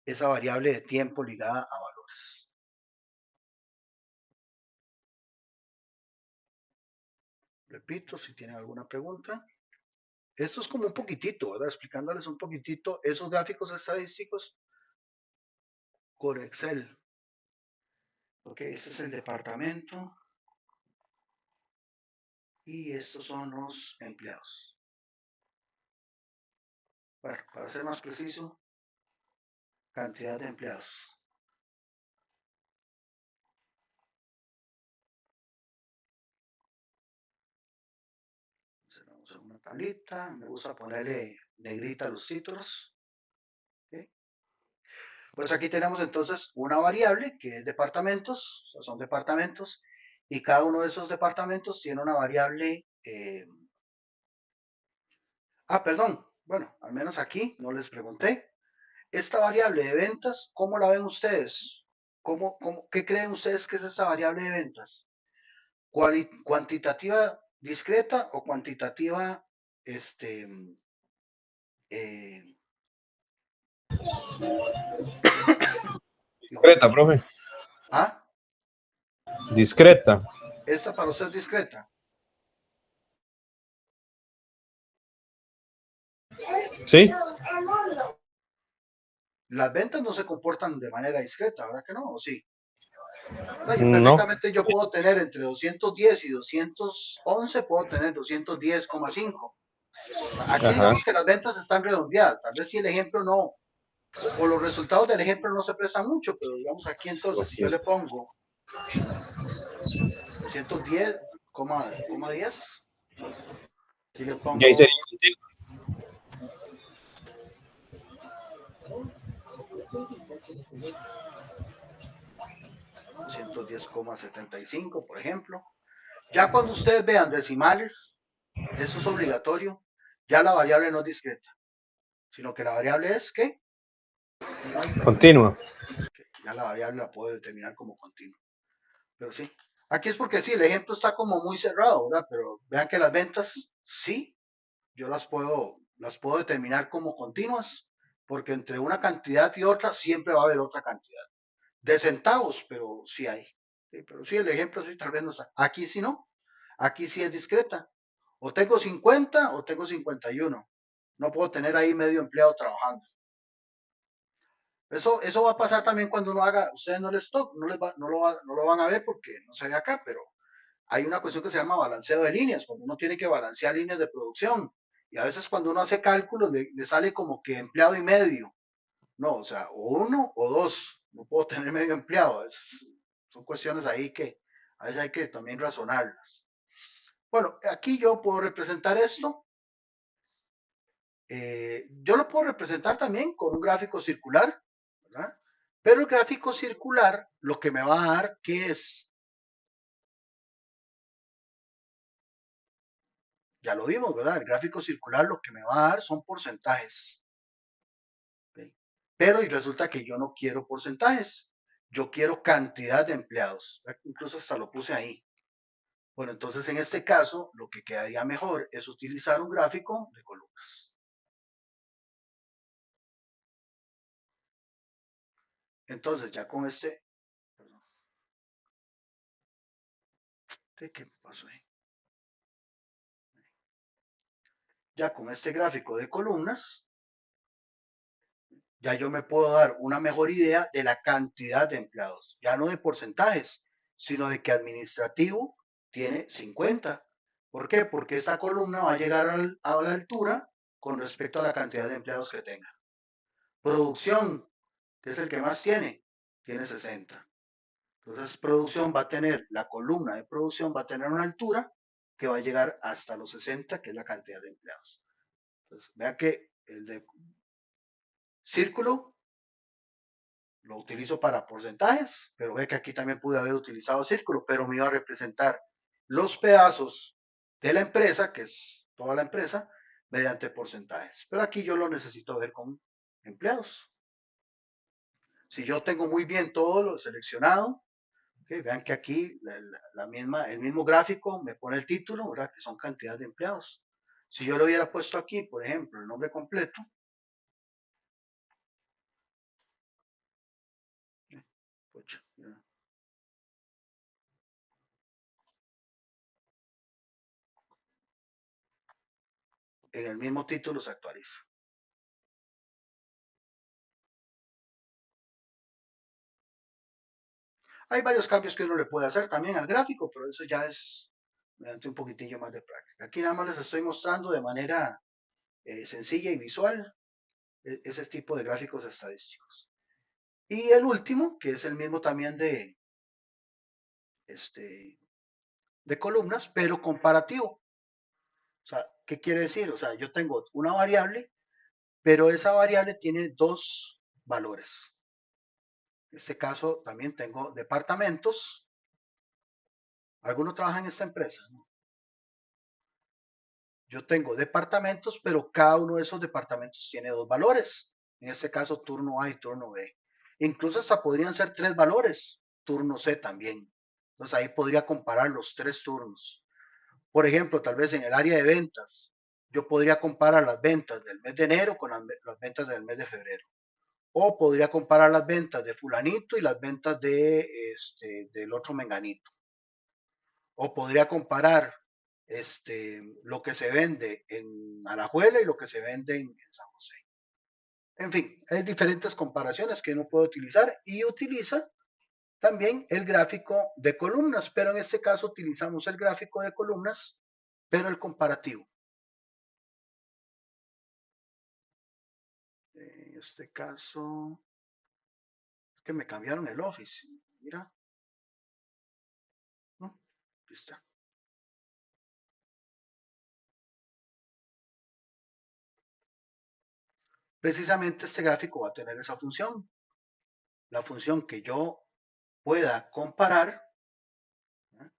esa variable de tiempo ligada a valores. Repito, si tienen alguna pregunta. Esto es como un poquitito, ¿verdad? Explicándoles un poquitito esos gráficos estadísticos con Excel. Ok, este es el departamento. Y estos son los empleados. Bueno, para ser más preciso, cantidad de empleados. Vamos a una tablita, me gusta ponerle negrita a los títulos. ¿Okay? Pues aquí tenemos entonces una variable que es departamentos, o sea, son departamentos, y cada uno de esos departamentos tiene una variable. Perdón, bueno, al menos aquí no les pregunté. Esta variable de ventas, ¿cómo la ven ustedes? ¿Qué creen ustedes que es esta variable de ventas? ¿Cuantitativa discreta o cuantitativa Discreta, profe. ¿Ah? Discreta. ¿Esta para usted es discreta? Sí, Las ventas no se comportan de manera discreta, ¿verdad que no? ¿O sí? Yo no, perfectamente yo puedo tener entre 210 y 211, puedo tener 210,5. Aquí ajá, digamos que las ventas están redondeadas, tal vez si el ejemplo no, o los resultados del ejemplo no se prestan mucho, pero digamos aquí entonces, si yo le pongo 210,10, aquí le y ahí sería pongo contigo. 210,75, por ejemplo. Ya cuando ustedes vean decimales, eso es obligatorio, ya la variable no es discreta, sino que la variable es ¿qué? Continua. Ya la variable la puedo determinar como continua. Pero sí, aquí es porque sí, el ejemplo está como muy cerrado, ¿verdad? Pero vean que las ventas, sí, yo las puedo determinar como continuas, porque entre una cantidad y otra siempre va a haber otra cantidad. De centavos, pero sí hay. Sí, pero sí, el ejemplo sí, tal vez no está. Aquí sí no. Aquí sí es discreta. O tengo 50 o tengo 51. No puedo tener ahí medio empleado trabajando. Eso va a pasar también cuando uno haga, ustedes no les toca, no lo van a ver porque no se ve acá, pero hay una cuestión que se llama balanceo de líneas, cuando uno tiene que balancear líneas de producción. Y a veces cuando uno hace cálculos le sale como que empleado y medio. No, o sea, o uno o dos. No puedo tener medio empleado. Son cuestiones ahí que a veces hay que también razonarlas. Bueno, aquí yo puedo representar esto. Yo lo puedo representar también con un gráfico circular, ¿verdad? Pero el gráfico circular lo que me va a dar, ¿qué es? Ya lo vimos, ¿verdad? El gráfico circular lo que me va a dar son porcentajes. ¿Okay? Pero y resulta que yo no quiero porcentajes. Yo quiero cantidad de empleados. Incluso hasta lo puse ahí. Bueno, entonces en este caso, lo que quedaría mejor es utilizar un gráfico de columnas. Entonces, ya con este, perdón, ¿qué pasó ahí? Ya con este gráfico de columnas, ya yo me puedo dar una mejor idea de la cantidad de empleados, ya no de porcentajes, sino de que administrativo tiene 50. ¿Por qué? Porque esta columna va a llegar a la altura con respecto a la cantidad de empleados que tenga. Producción, que es el que más tiene 60. Entonces, producción va a tener, la columna de producción va a tener una altura que va a llegar hasta los 60, que es la cantidad de empleados. Entonces, vean que el de círculo lo utilizo para porcentajes, pero ve que aquí también pude haber utilizado círculo, pero me iba a representar los pedazos de la empresa, que es toda la empresa, mediante porcentajes. Pero aquí yo lo necesito ver con empleados. Si yo tengo muy bien todo lo seleccionado, okay, vean que aquí el mismo gráfico me pone el título, ¿verdad? Que son cantidad de empleados. Si yo lo hubiera puesto aquí, por ejemplo, el nombre completo, pucha, en el mismo título se actualiza. Hay varios cambios que uno le puede hacer también al gráfico, pero eso ya es mediante un poquitillo más de práctica. Aquí nada más les estoy mostrando de manera sencilla y visual ese tipo de gráficos estadísticos. Y el último, que es el mismo también de columnas, pero comparativo. O sea, ¿qué quiere decir? O sea, yo tengo una variable, pero esa variable tiene dos valores. En este caso también tengo departamentos. ¿Alguno trabaja en esta empresa? ¿No? Yo tengo departamentos, pero cada uno de esos departamentos tiene dos valores. En este caso, turno A y turno B. Incluso hasta podrían ser tres valores, turno C también. Entonces ahí podría comparar los tres turnos. Por ejemplo, tal vez en el área de ventas, yo podría comparar las ventas del mes de enero con las ventas del mes de febrero. O podría comparar las ventas de fulanito y las ventas del otro menganito. O podría comparar lo que se vende en Alajuela y lo que se vende en San José. En fin, hay diferentes comparaciones que uno puede utilizar y utiliza también el gráfico de columnas, pero en este caso utilizamos el gráfico de columnas, pero el comparativo. En este caso, es que me cambiaron el Office. Mira. ¿No? Aquí está. Precisamente este gráfico va a tener esa función. La función que yo pueda comparar, ¿eh?,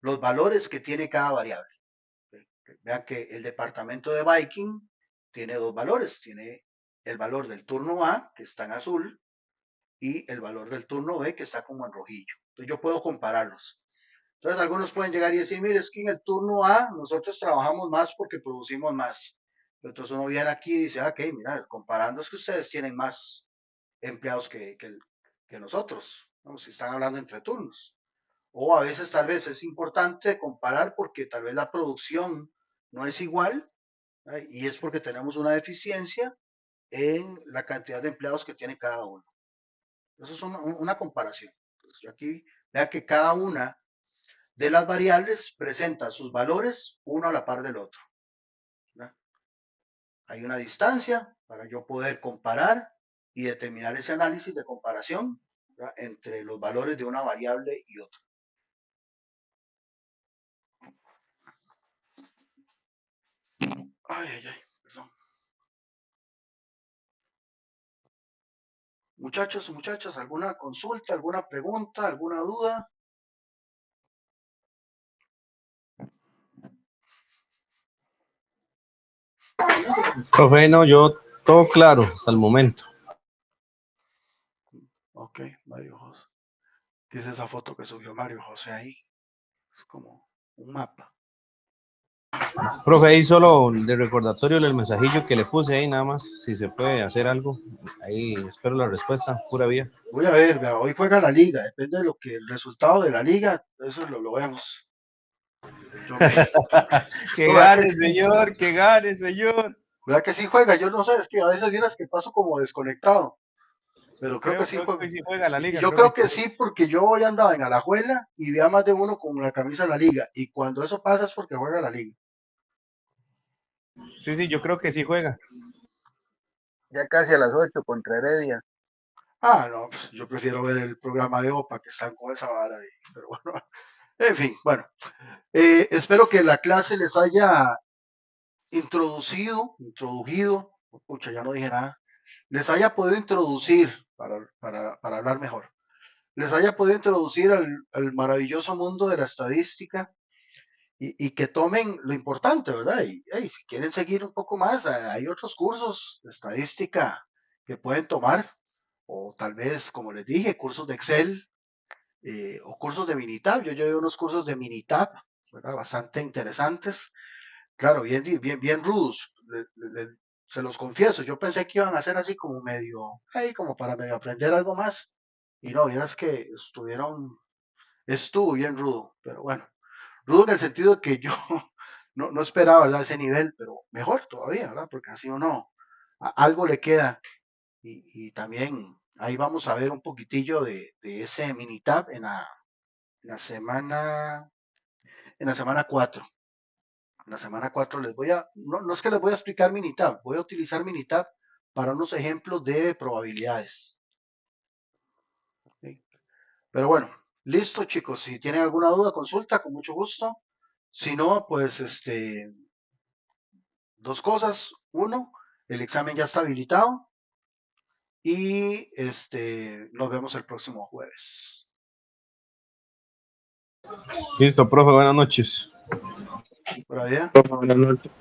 los valores que tiene cada variable. Vean que el departamento de Viking tiene dos valores. Tiene el valor del turno A, que está en azul, y el valor del turno B, que está como en rojillo. Entonces yo puedo compararlos. Entonces algunos pueden llegar y decir, mire, es que en el turno A nosotros trabajamos más porque producimos más. Entonces uno viene aquí y dice, ok, mira, comparando es que ustedes tienen más empleados que nosotros, ¿no?, si están hablando entre turnos. O a veces tal vez es importante comparar porque tal vez la producción no es igual, ¿eh?, y es porque tenemos una deficiencia en la cantidad de empleados que tiene cada uno. Eso es una comparación. Entonces, yo aquí vea que cada una de las variables presenta sus valores uno a la par del otro, ¿verdad? Hay una distancia para yo poder comparar y determinar ese análisis de comparación, ¿verdad?, entre los valores de una variable y otra. Ay, ay, ay, perdón. Muchachos y muchachas, ¿alguna consulta, alguna pregunta, alguna duda? Profe, no, yo todo claro hasta el momento. Ok, Mario José. ¿Qué es esa foto que subió Mario José ahí? Es como un mapa. Profe, ahí solo de recordatorio el mensajillo que le puse ahí, nada más, si se puede hacer algo. Ahí espero la respuesta, pura vía. Voy a ver, vea, hoy juega la liga, depende de lo que el resultado de la liga, eso lo vemos. Que No, gane, señor, que gane, señor. ¿verdad que sí juega? Yo no sé, es que a veces vienes que paso como desconectado, pero creo que sí Creo juega. que sí juega la Y liga, yo creo que creo sí. que sí, porque yo hoy andaba en Alajuela y vi a más de uno con la camisa de la liga, y cuando eso pasa es porque juega la liga. Sí, yo creo que sí juega. Ya casi a las 8 contra Heredia. Ah, no, pues yo prefiero ver el programa de OPA que están con esa vara ahí, pero bueno, en fin, bueno. Espero que la clase les haya introducido, pucha, ya no dije nada, les haya podido introducir, para hablar mejor, les haya podido introducir al maravilloso mundo de la estadística y que tomen lo importante, ¿verdad? Y si quieren seguir un poco más, hay otros cursos de estadística que pueden tomar, o tal vez, como les dije, cursos de Excel, o cursos de Minitab. Yo llevé unos cursos de Minitab, ¿verdad?, bastante interesantes. Claro, bien rudos, se los confieso. Yo pensé que iban a ser así como medio, ahí como para medio aprender algo más. Y no, vieras que estuvo bien rudo, pero bueno, rudo en el sentido de que yo no esperaba, ¿verdad?, ese nivel, pero mejor todavía, ¿verdad? Porque así uno, algo le queda. Y también ahí vamos a ver un poquitillo de ese Minitab en la semana 4. En la semana 4 no es que les voy a explicar Minitab, voy a utilizar Minitab para unos ejemplos de probabilidades. ¿Okay? Pero bueno, listo, chicos. Si tienen alguna duda, consulta, con mucho gusto. Si no, pues dos cosas. Uno, el examen ya está habilitado. Y nos vemos el próximo jueves. Listo, profe, buenas noches. Por allá. Buenas noches.